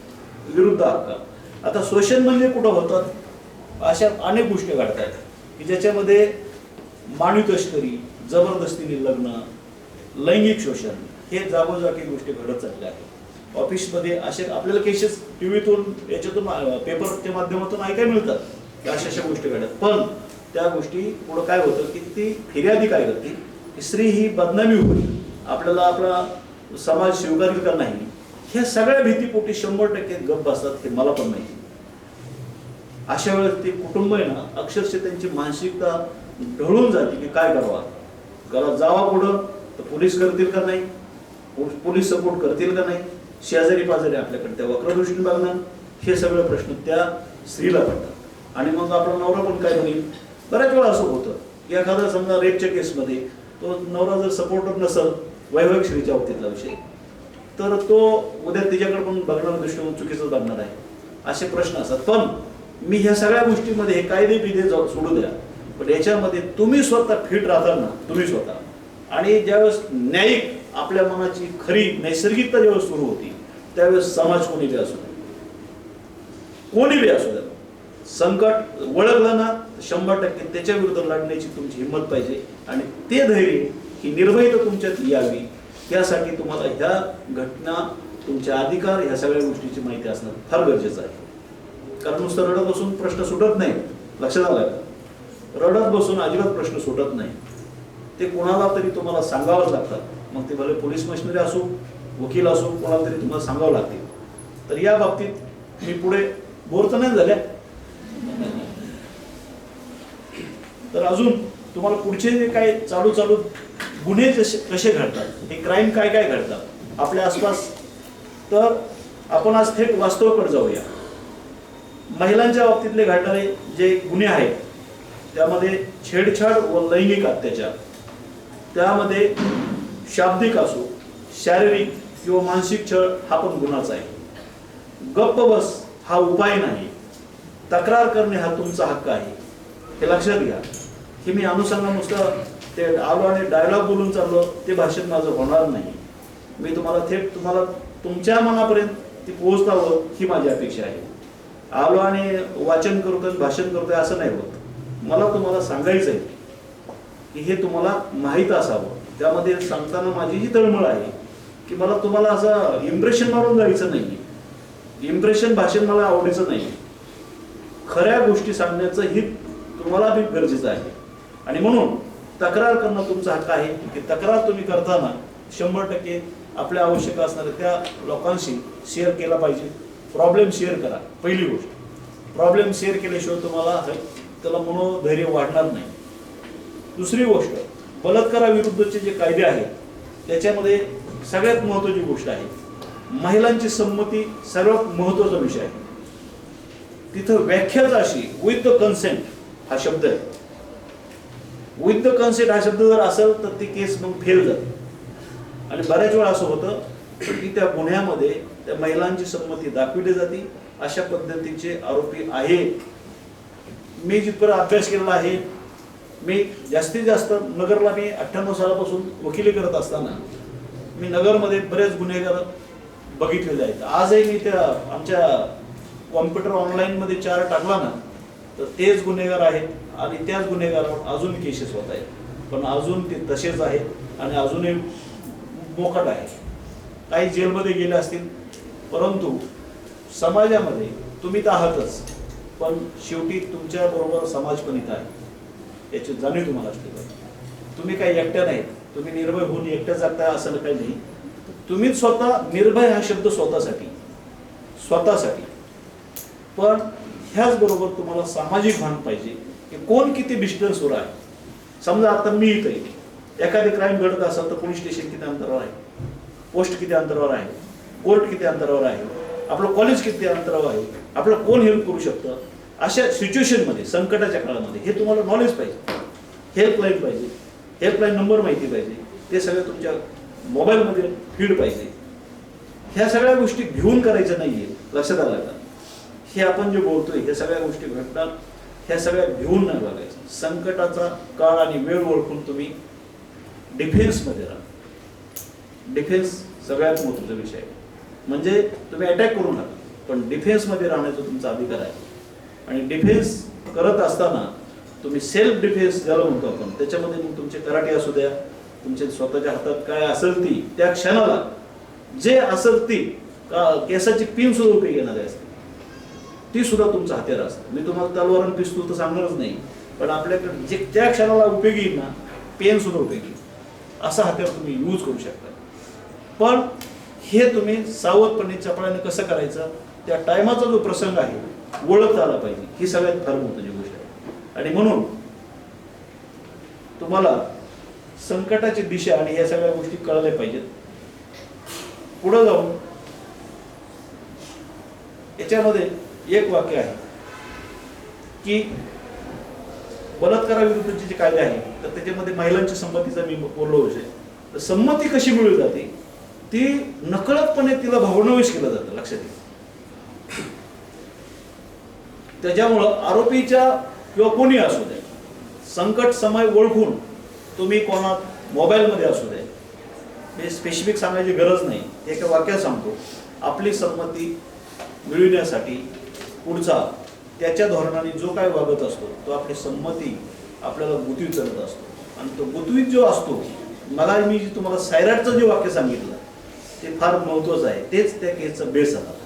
विरुद्ध हक्क. आता शोषण म्हणजे कुठं होतात, अशा अनेक गोष्टी घडतात की ज्याच्यामध्ये मानवी तस्करी, जबरदस्तीने लग्न, लैंगिक शोषण हे जागोजागी गोष्टी घडत चालल्या आहेत. ऑफिसमध्ये असे आपल्याला केसेस टीव्हीतून याच्यातून पेपरच्या माध्यमातून ऐकायला मिळतात की अशा अशा गोष्टी घडतात. पण त्या गोष्टी पुढं काय होतं की ती फिर्यादी काय करते की स्त्री ही बदनामी होईल, आपल्याला आपला समाज स्वीकारेल का नाही, ह्या सगळ्या भीतीपोटी 100% गप्प बसतात. हे मला पण माहिती. अशा वेळेस ते कुटुंब आहे ना, अक्षरशः त्यांची मानसिकता ढळून जाते की काय करावा, घरात जावा पुढं तर पोलीस करतील का नाही, पोलीस सपोर्ट करतील का नाही, शेजारी पाजारी आपल्याकडे त्या वक्रदृष्टीने बघणार, हे सगळे प्रश्न त्या स्त्रीला पडतात. आणि मग आपला नवरा पण काय होईल, बऱ्याच वेळा असं होतं की एखादा समजा रेपच्या केसमध्ये तो नवरा जर सपोर्टर नसेल, वैवाहिक स्त्रीच्या बाबतीतला विषय, तर तो उद्या तिच्याकडे पण बघणारा दृष्टिकोन चुकीचं बघणार आहे, असे प्रश्न असतात. पण मी ह्या सगळ्या गोष्टीमध्ये हे कायदे बिदे सोडू द्या, पण याच्यामध्ये तुम्ही स्वतः फिट राहता ना, तुम्ही स्वतः, आणि ज्यावेळेस न्यायिक आपल्या मनाची खरी नैसर्गिकता ज्यावेळेस सुरू होती, त्यावेळेस समाज कोणी बी असू द्या, कोणी बी असू द्या, संकट ओळखलं ना 100% त्याच्या विरुद्ध लढण्याची तुमची हिंमत पाहिजे. आणि ते धैर्य ही निर्भयता तुमच्यात यावी, त्यासाठी तुम्हाला ह्या घटना, तुमचे अधिकार, ह्या सगळ्या गोष्टीची माहिती असणं फार गरजेचं आहे. कारण नुसतं रडत बसून प्रश्न सुटत नाही, लक्षात आलं का? रडत बसून अजिबात प्रश्न सुटत नाही, ते कोणाला तरी तुम्हाला सांगावंच लागतात. मग ते भले पोलीस मशिनरी असो, वकील असो, कोणाला तरी तुम्हाला सांगावं लागते. तर या बाबतीत मी पुढे बोर तर नाही झाल्या, तर अजून तुम्हाला पुढचे जे काय चालू गुन्हे कसे घडतात, हे क्राईम काय काय घडतात आपल्या आसपास, तर आपण आज थेट वास्तवाकडे जाऊया. महिलांच्या बाबतीतले घडणारे जे गुन्हे आहेत त्यामध्ये छेडछाड व लैंगिक अत्याचार, त्यामध्ये शाब्दिक असो, शारीरिक किंवा मानसिक छळ हा पण गुन्हाच आहे. गप्प बस हा उपाय नाही, तक्रार करणे हा तुमचा हक्क आहे, हे लक्षात घ्या. की मी अनुषंगाने नुसतं ते आलो आणि डायलॉग बोलून चाललो ते भाषण माझं होणार नाही. मी तुम्हाला थेट तुमच्या मनापर्यंत ती पोहोचतावं ही माझी अपेक्षा आहे. आलो आणि वाचन करतोय, भाषण करतोय असं नाही होत. मला तुम्हाला सांगायचं आहे की हे तुम्हाला माहीत असावं. त्यामध्ये सांगताना माझी ही तळमळ आहे की मला तुम्हाला असं इम्प्रेशन मारून जायचं नाही. इम्प्रेशन भाषण मला आवडायचं नाही. खऱ्या गोष्टी सांगण्याचं ही तुम्हाला बी गरजेचं आहे. आणि म्हणून तक्रार करणं तुमचा हक्क आहे की तक्रार तुम्ही करताना 100% आपल्या आवश्यक असणाऱ्या त्या लोकांशी शेअर केला पाहिजे. प्रॉब्लेम शेअर करा. पहिली गोष्ट, प्रॉब्लेम शेअर केल्याशिवाय तुम्हाला त्याला मनोधैर्य वाढणार नाही. दुसरी गोष्ट, बलात्काराविरुद्धचे जे कायदे आहेत त्याच्यामध्ये सगळ्यात महत्त्वाची गोष्ट आहे महिलांची संमती, सर्वात महत्त्वाचा विषय आहे. तिथं व्याख्याच अशी विथ द कन्सेंट हा शब्द आहे. विथ द कन्सेंट हा शब्द जर असेल तर ती केस मग फेल जाते. आणि बऱ्याच वेळा असं होतं की त्या गुन्ह्यामध्ये त्या महिलांची संमती दाखविली जाते. अशा पद्धतीचे आरोपी आहेत. मी जिथपर्यंत अभ्यास केलेला आहे, मी जास्तीत जास्त नगरला मी 98 सालापासून वकिली करत असताना मी नगरमध्ये बरेच गुन्हेगार बघितलेले आहेत. आजही मी त्या आमच्या कॉम्प्युटर ऑनलाईनमध्ये 4 टाकला ना तर तेच गुन्हेगार आहेत आणि त्याच गुन्हेगारावर अजून केसेस होत आहेत. पण अजून ते तसेच आहेत आणि अजूनही मोकाट आहे. काही जेलमध्ये गेले असतील, परंतु समाजामध्ये तुम्ही तर आहातच, पण शेवटी तुमच्या बरोबर समाज पण इथं आहे याची जाणीव तुम्हाला असली पाहिजे. तुम्ही काही एकट्या नाहीत. तुम्ही निर्भय होऊन एकट्या जागताय असं काही नाही. तुम्ही स्वतः निर्भय हा शब्द स्वतःसाठी पण ह्याचबरोबर तुम्हाला सामाजिक भान पाहिजे की कोण किती डिस्टन्सवर आहे. समजा आता मी इथे एखादी क्राईम घडत असेल तर पोलीस स्टेशन किती अंतरावर आहे, पोस्ट किती अंतरावर आहे, कोर्ट किती अंतरावर आहे, आपलं कॉलेज किती अंतरावर आहे, आपलं कोण हेल्प करू शकतं. अशा सिच्युएशनमध्ये, संकटाच्या काळामध्ये हे तुम्हाला नॉलेज पाहिजे. हेल्पलाईन पाहिजे, हेल्पलाईन नंबर माहिती पाहिजे, ते सगळं तुमच्या मोबाईलमध्ये फीड पाहिजे. ह्या सगळ्या गोष्टी घेऊन करायच्या नाहीये. लक्षात आलं का? हे आपण जे बोलतोय ह्या सगळ्या गोष्टी घडतात, ह्या सगळ्या घेऊन नाही बघायचं. संकटाचा काळ आणि वेळ ओळखून तुम्ही डिफेन्समध्ये राहा. डिफेन्स सगळ्यात महत्त्वाचा विषय आहे. म्हणजे तुम्ही अटॅक करू नका, पण डिफेन्समध्ये राहण्याचा तुमचा अधिकार आहे. आणि डिफेन्स करत असताना तुम्ही सेल्फ डिफेन्स ज्याला म्हणतो आपण, त्याच्यामध्ये मग तुमचे कराटे असू द्या, तुमच्या स्वतःच्या हातात काय असेल ती त्या क्षणाला जे असेल ती केसाची पिन सुद्धा उपयोगी येणारी असते, ती सुद्धा तुमचं हत्यार असतं. मी तुम्हाला तलवार आणि पिस्तूल तर सांगणारच नाही, पण आपल्याकडे जे त्या क्षणाला उपयोगी येईल ना, पेन सुद्धा उपयोगी, असा हत्यार तुम्ही यूज करू शकता. पण हे तुम्ही सावधपणे चपळाने कसं करायचं, त्या टायमाचा जो प्रसंग आहे ओळखता आला पाहिजे. ही सगळ्यात फार महत्त्वाची गोष्ट आहे. आणि म्हणून तुम्हाला संकटाची दिशा आणि या सगळ्या गोष्टी कळल्या पाहिजेत. पुढे जाऊन याच्यामध्ये एक वाक्य आहे की बलात्काराविरुद्धचे जे कायदे आहेत तर त्याच्यामध्ये महिलांच्या संमतीचा मी बोललो होते. तर संमती कशी मिळवली जाते ती नकळतपणे तिला भावनावेश केलं जातं, लक्षात येईल. त्याच्यामुळं आरोपीच्या किंवा कोणी असू दे संकट समय ओळखून तुम्ही कोणा मोबाईलमध्ये असू दे, हे स्पेसिफिक सांगायची गरज नाही, एका वाक्यात सांगतो. आपली संमती मिळविण्यासाठी पुढचा त्याच्या धोरणाने जो काय वागत असतो तो आपली संमती आपल्याला गुंतवीत करत असतो. आणि तो गुंतवीत जो असतो, मला मी तुम्हाला सैराटचं जे वाक्य सांगितलं ते फार महत्त्वाचं आहे, तेच त्या केसचा बेस आहे.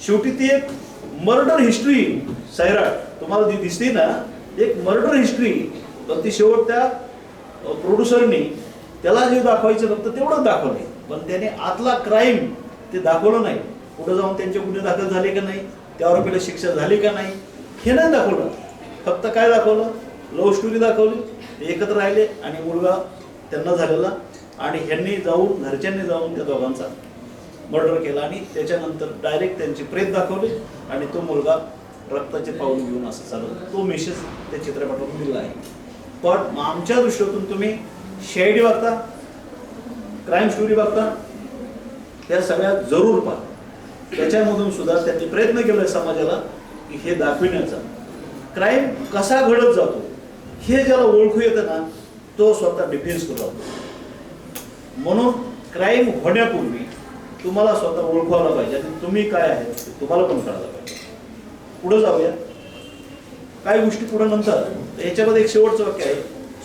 शेवटी ती एक मर्डर हिस्ट्री सैराट तुम्हाला जी दिसते ना, एक मर्डर हिस्ट्री, पण ती शेवट त्या प्रोड्युसरनी त्याला जे दाखवायचं नव्हतं तेवढंच दाखवले, पण त्याने आतला क्राईम ते दाखवलं नाही. पुढे जाऊन त्यांचे गुन्हे दाखल झाले का नाही, त्या आरोपीला शिक्षा झाली का नाही हे नाही दाखवलं. फक्त काय दाखवलं, लव्ह स्टोरी दाखवली, ते एकत्र राहिले आणि मुलगा त्यांना झालेला, आणि ह्यांनी जाऊन घरच्यांनी जाऊन त्या दोघांचा मर्डर केला आणि त्याच्यानंतर डायरेक्ट त्यांची प्रेत दाखवली आणि तो मुलगा रक्ताचे पाऊल घेऊन असं चालवलं. तो मेसेज त्या चित्रपटातून दिला आहे. पण आमच्या दृष्टीतून तुम्ही शेडी बघता, क्राईम स्टोरी बघता, त्या सगळ्या जरूर पहा. त्याच्यामधून सुद्धा त्यांनी प्रयत्न केला समाजाला की हे दाखविण्याचा, क्राईम कसा घडत जातो हे ज्याला ओळखू येतं ना तो स्वतः डिफेन्स करतो. म्हणून क्राईम होण्यापूर्वी तुम्हाला स्वतः ओळखायला पाहिजे आणि तुम्ही काय आहे ते तुम्हाला पण कळायला पाहिजे. पुढे जाऊया, काही गोष्टी पुढे नंतर. याच्यामध्ये एक शेवटचं वाक्य आहे,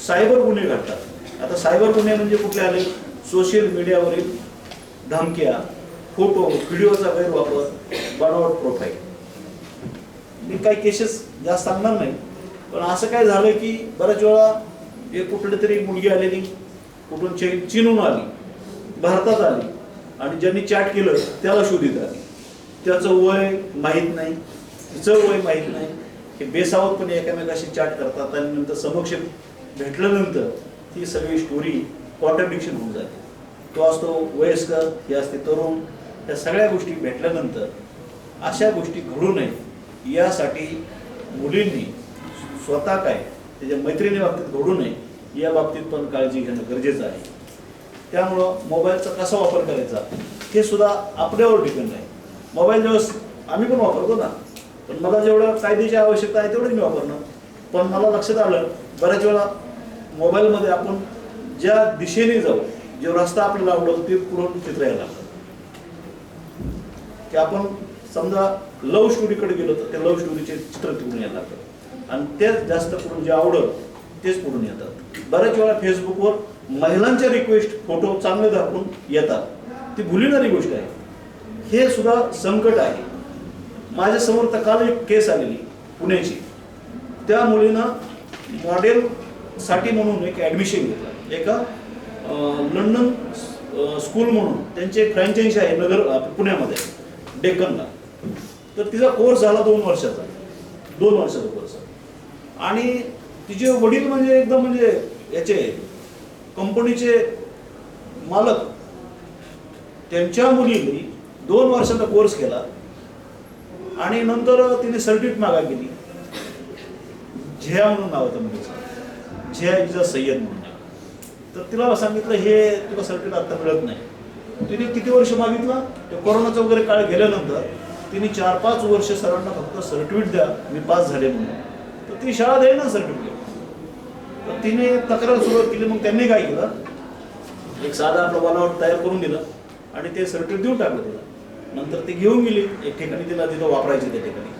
सायबर गुन्हे घडतात. आता सायबर गुन्हे म्हणजे कुठले आले, सोशल मीडियावरील धमक्या, फोटो व्हिडिओचा गैरवापर, बनावट प्रोफाईल. मी काही केसेस जास्त सांगणार नाही, पण असं काय झालं की बऱ्याच वेळा एक कुठली तरी मुलगी आलेली कुठून चीनहून आली, भारतात आली आणि ज्यांनी चॅट केलं त्याला शोधित आली. त्याचं वय माहीत नाही, तिचं वय माहीत नाही, हे बेसावतपणे एकमेकाशी चॅट करतात आणि नंतर समक्ष भेटल्यानंतर ती सगळी स्टोरी कॉन्ट्रडिक्शन होऊन जाते. तो असतो वयस्कर, हे असते तरुण, या सगळ्या गोष्टी भेटल्यानंतर अशा गोष्टी घडू नये यासाठी मुलींनी स्वतः काय त्याच्या मैत्रिणी बाबतीत घडू नये या बाबतीत पण काळजी घेणं गरजेचं आहे. त्यामुळं मोबाईलचा कसा वापर करायचा हे सुद्धा आपल्यावर डिपेंड आहे. मोबाईल जेव्हा आम्ही पण वापरतो ना, पण मला जेवढं कायद्याची आवश्यकता आहे तेवढंच मी वापरणं. पण मला लक्षात आलं बऱ्याच वेळा मोबाईलमध्ये आपण ज्या दिशेने जाऊ, जो रस्ता आपल्याला आवडतो ते पुढून चित्र यायला लागतं. की आपण समजा लव्ह स्टोरीकडे गेलो तर ते लव्ह स्टोरीचे चित्र तिकडून यायला लागतं आणि तेच जास्त करून जे आवडत तेच पुढून येतात. बऱ्याच वेळा फेसबुकवर महिलांच्या रिक्वेस्ट फोटो चांगले दाखवून येतात, ती भुलणारी गोष्ट आहे. हे सुद्धा संकट आहे. माझ्यासमोर तर काल एक केस आलेली पुण्याची, त्या मुलीनं मॉडेलसाठी म्हणून एक ॲडमिशन घेतलं एका लंडन स्कूल म्हणून त्यांची एक फ्रँचायझी आहे नगर पुण्यामध्ये डेक्कनला. तर तिचा कोर्स झाला 2 वर्षाचा, 2 वर्षाचा कोर्स. आणि तिचे वडील म्हणजे एकदम म्हणजे याचे कंपनीचे मालक, त्यांच्या मुलीने 2 वर्षाचा कोर्स केला आणि नंतर तिने सर्टिफिकेट मागा केली. झिया म्हणून नाव होतं मुलीचं, झिया इजा सय्यद म्हणून. तर तिला सांगितलं हे तुला सर्टिफिकेट आता मिळत नाही. तिने किती वर्ष मागितलं, ते कोरोनाचा वगैरे काळ गेल्यानंतर तिने 4-5 वर्ष सरांना फक्त सर्टिफिकेट द्या मी पास झाले म्हणून. तर ती शाळा द्याय ना सर्टिफिकेट. तर तिने तक्रार सुरुवात केली. मग त्यांनी काय केलं, एक साधा आपला बनावट तयार करून दिलं आणि ते सर्टिफिकेट देऊन टाकलं तिला. नंतर ती घेऊन गेली एक ठिकाणी, तिला तिथं वापरायचे त्या ठिकाणी.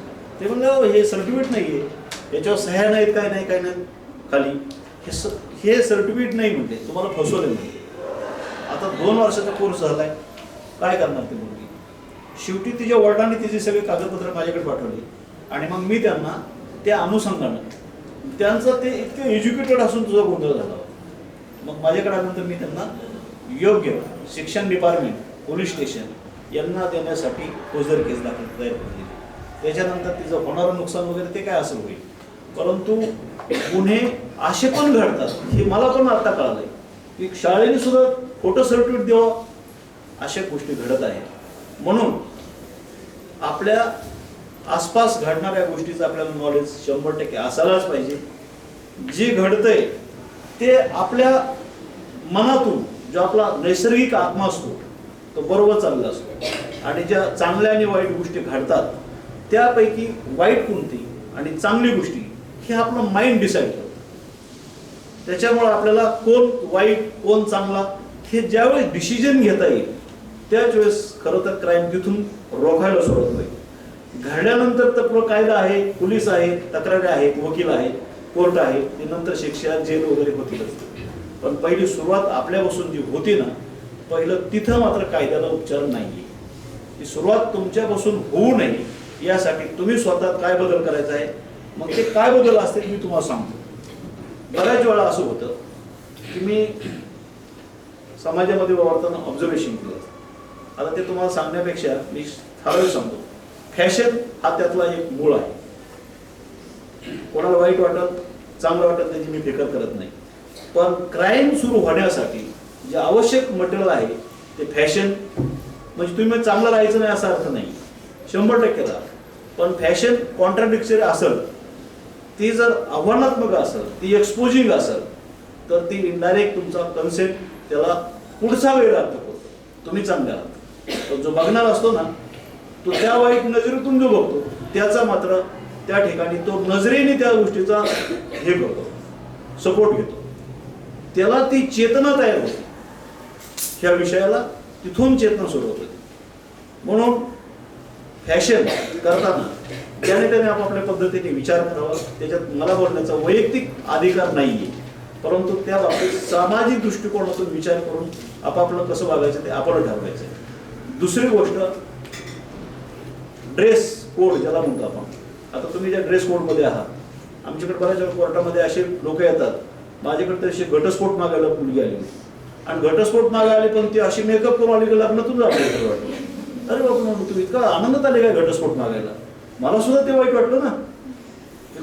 ते म्हणलं हे सर्टिफिकेट नाही आहे, याच्यावर सह्या नाहीत, काय नाही काय नाही खाली, हे सर्टिफिकेट नाही म्हणते, तुम्हाला फसवले म्हणते. आता 2 वर्षाचा कोर्स झालाय, काय करणार ती मुलगी. शेवटी तिच्या वडिलांनी तिची सगळी कागदपत्र माझ्याकडे पाठवली आणि मग मी त्यांना त्या अनुषंगानं, त्यांचं ते इतके एज्युकेटेड असून तुझा गोंधळ झाला. मग माझ्याकडे आल्यानंतर मी त्यांना योग्य शिक्षण डिपार्टमेंट, पोलीस स्टेशन यांना देण्यासाठी फौजदारी केस दाखल तयार केली. त्याच्यानंतर तिचं होणारं नुकसान वगैरे ते काय असं होईल. परंतु गुन्हे असे पण घडतात, हे मला पण आता कळालंय की शाळेने सुद्धा फोटो सर्टिफिकेट द्यावं, अशा गोष्टी घडत आहेत. म्हणून आपल्या आसपास घडणाऱ्या गोष्टीचं आपल्याला नॉलेज 100% असायलाच पाहिजे. जे घडतंय ते आपल्या मनातून जो आपला नैसर्गिक आत्मा असतो तो बरोबर चालला असतो आणि ज्या चांगल्या आणि वाईट गोष्टी घडतात त्यापैकी वाईट कोणती आणि चांगली गोष्टी हे आपलं माइंड डिसाईड करतं. त्याच्यामुळे आपल्याला कोण वाईट कोण चांगला हे ज्यावेळेस डिसिजन घेता येईल त्याच वेळेस खरं तर क्राईम तिथून रोखायला सुरुवात होईल. घडल्यानंतर तर कायदा आहे, पोलीस आहेत, तक्रारी आहेत, वकील आहेत, कोर्ट आहे, ते नंतर शिक्षा जेल वगैरे होतीलच. पण पहिली सुरुवात आपल्यापासून जी होती ना, पहिलं तिथं मात्र कायद्याला उपचार नाहीये. ती सुरुवात तुमच्यापासून होऊ नये यासाठी तुम्ही स्वतः काय बदल करायचा आहे, मग ते काय बदल असतील मी तुम्हाला सांगतो. बऱ्याच वेळा असं होतं की मी समाजामध्ये वावरताना ऑब्झर्वेशन केलं. आता ते तुम्हाला सांगण्यापेक्षा मी ठराविक सांगतो. फॅशन हा त्यातला एक मूळ आहे. कोणाला वाईट वाटत चांगलं वाटत त्याची मी फिकर करत नाही. पण क्राईम सुरू होण्यासाठी जे आवश्यक मटेरियल आहे ते फॅशन. म्हणजे तुम्ही चांगलं राहायचं नाही असा अर्थ नाही, 100% राहा. पण फॅशन कॉन्ट्राडिक्टरी असेल, ती जर आव्हानात्मक असेल, ती एक्सपोजिंग असेल, तर ती इनडायरेक्ट तुमचा कन्सेप्ट त्याला पुढचा वेळ अर्थ करतो. तुम्ही चांगले आहात. पण जो बघणार असतो ना तो त्या वाईट नजरेतून जो बघतो त्याचा मात्र त्या ठिकाणी तो नजरेने त्या गोष्टीचा हे करतो, सपोर्ट घेतो. त्याला ती चेतना तयार होते ह्या विषयाला, तिथून चेतना सुरू होते. म्हणून फॅशन करताना त्याने त्याने आपापल्या पद्धतीने विचार करावा. त्याच्यात मला बोलण्याचा वैयक्तिक अधिकार नाहीये, परंतु त्या बाबतीत सामाजिक दृष्टिकोनातून विचार करून आपापलं कसं वागायचं ते आपण ठरवायचं. दुसरी गोष्ट ड्रेस कोड ज्याला म्हणतो आपण. आता तुम्ही ज्या ड्रेस कोडमध्ये आहात, आमच्याकडे बऱ्याच वेळा कोर्टामध्ये असे लोक येतात, माझ्याकडे तर असे घटस्फोट मागायला मुलगी आली आणि घटस्फोट मागायला आली पण ती अशी मेकअप करून आली की लग्नातून जायला वाटलं. अरे बाबा म्हणतो तुम्ही इतका आनंदात आले काय घटस्फोट मागायला. मला सुद्धा ते वाईट वाटलं ना.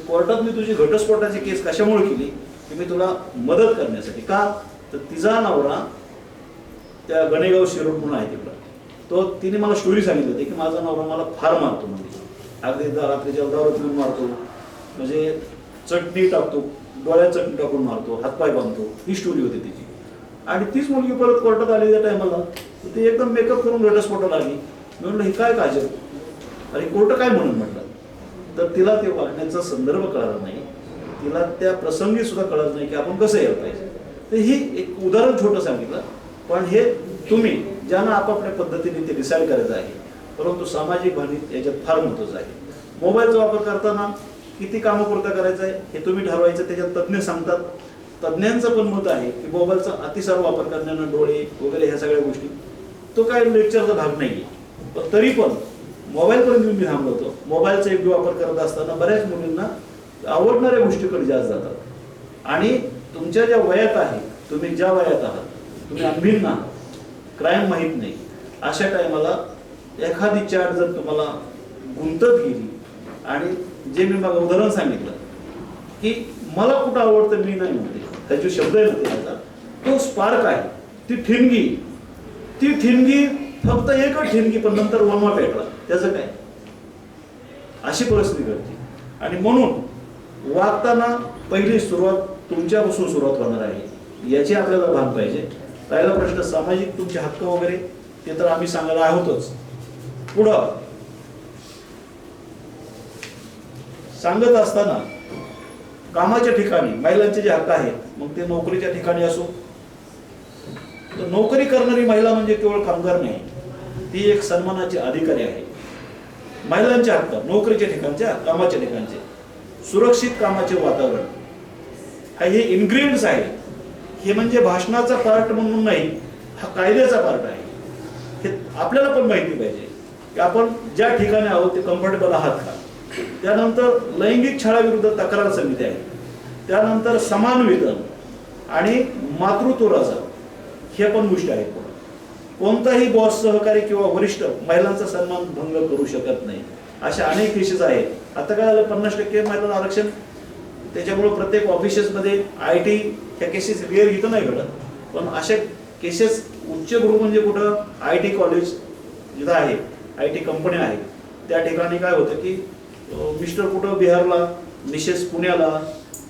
कोर्टात मी तुझी घटस्फोटाची केस कशामुळे केली की मी तुला मदत करण्यासाठी. का तर तिचा नवरा त्या गणेगाव शिरोड म्हणून आहे तिकडं, तो तिने मला स्टोरी सांगितली होती की माझा नवरा मला फार मारतो. म्हणजे अगदी रात्रीच्या दारू पिऊन मारतो, म्हणजे चटणी टाकतो, डोळ्यात चटणी टाकून मारतो, हातपाय बांधतो. ही स्टोरी होती तिची. आणि तीच मुलगी परत कोर्टात आली त्या टायमाला, ती एकदम मेकअप करून घटस्फोटाला आली. मी म्हटलं हे काय काजल, अरे कोर्ट काय म्हणून म्हटलं. तर तिला ते वागण्याचा संदर्भ कळला नाही, तिला त्या प्रसंगी सुद्धा कळत नाही की आपण कसं यायला पाहिजे. तर ही एक उदाहरण छोटं सांगितलं. पण हे तुम्ही ज्यांना आपापल्या पद्धतीने ते डिसाईड करायचं आहे, परंतु सामाजिक भावनिक याच्यात फार महत्त्वाचं आहे. मोबाईलचा वापर करताना किती कामपुरता करायचं आहे हे तुम्ही ठरवायचं. त्याच्यात तज्ज्ञ सांगतात. तज्ज्ञांचं पण मत आहे की मोबाईलचा अतिसार वापर करण्यानं डोळे वगैरे ह्या सगळ्या गोष्टी, तो काय लेक्चरचा भाग नाही. पण तरी पण मोबाईलपर्यंत मी थांबलो होतो. मोबाईलचा योग्य वापर करत असताना बऱ्याच मुलींना आवडणाऱ्या गोष्टीकडे जास्त जातात. आणि तुमच्या ज्या वयात आहे, तुम्ही ज्या वयात आहात, तुम्ही अनभिन्न आहात, क्राईम माहीत नाही, अशा टायमाला एखादी चॅट जर तुम्हाला गुंतत गेली आणि जे मी मग उदाहरण सांगितलं की मला कुठं आवडतं मी नाही म्हणते, त्याचे शब्द आहे ना त्याचा, तो स्पार्क आहे, ती ठिणगी फक्त एकच ठिणगी पण नंतर वनवा पेटला, त्याचं काय, अशी परिस्थिती घडते. आणि म्हणून वागताना पहिली सुरुवात तुमच्यापासून सुरुवात होणार आहे याची आपल्याला भान पाहिजे. राहिला प्रश्न सामाजिक तुमचे हक्क वगैरे, ते तर आम्ही सांगायला आहोतच. पुढं सांगत असताना कामाच्या ठिकाणी महिलांचे जे हक्क आहेत, मग ते नोकरीच्या ठिकाणी असो, तर नोकरी करणारी महिला म्हणजे केवळ कामगार नाही, ती एक सन्मानाची अधिकारी आहे. महिलांचे हक्क नोकरीच्या ठिकाणच्या, कामाच्या ठिकाणचे, सुरक्षित कामाचे वातावरण, हे इन्ग्रेडियंट्स आहे. हे म्हणजे भाषणाचा पार्ट म्हणून नाही, हा कायद्याचा पार्ट आहे. हे आपल्याला पण माहिती पाहिजे की आपण ज्या ठिकाणी आहोत ते कम्फर्टेबल आहात का. त्यानंतर लैंगिक छळाविरुद्ध तक्रार समिती आहे. त्यानंतर समान वेतन आणि मातृत्व रजा, हे पण गोष्टी आहेत. कोणताही बॉस, सहकारी किंवा वरिष्ठ महिलांचा सन्मान भंग करू शकत नाही. अशा अनेक केसेस आहेत. आता काय झालं, 50% महिलांना आरक्षण, त्याच्यामुळे प्रत्येक ऑफिसेसमध्ये IT ह्या केसेस रिअर इथं नाही घडत, पण अशा केसेस उच्चभ्रू म्हणजे कुठं IT कॉलेज जिथं आहे, IT कंपन्या आहेत, त्या ठिकाणी काय होतं की मिस्टर कुठं बिहारला, मिसेस पुण्याला,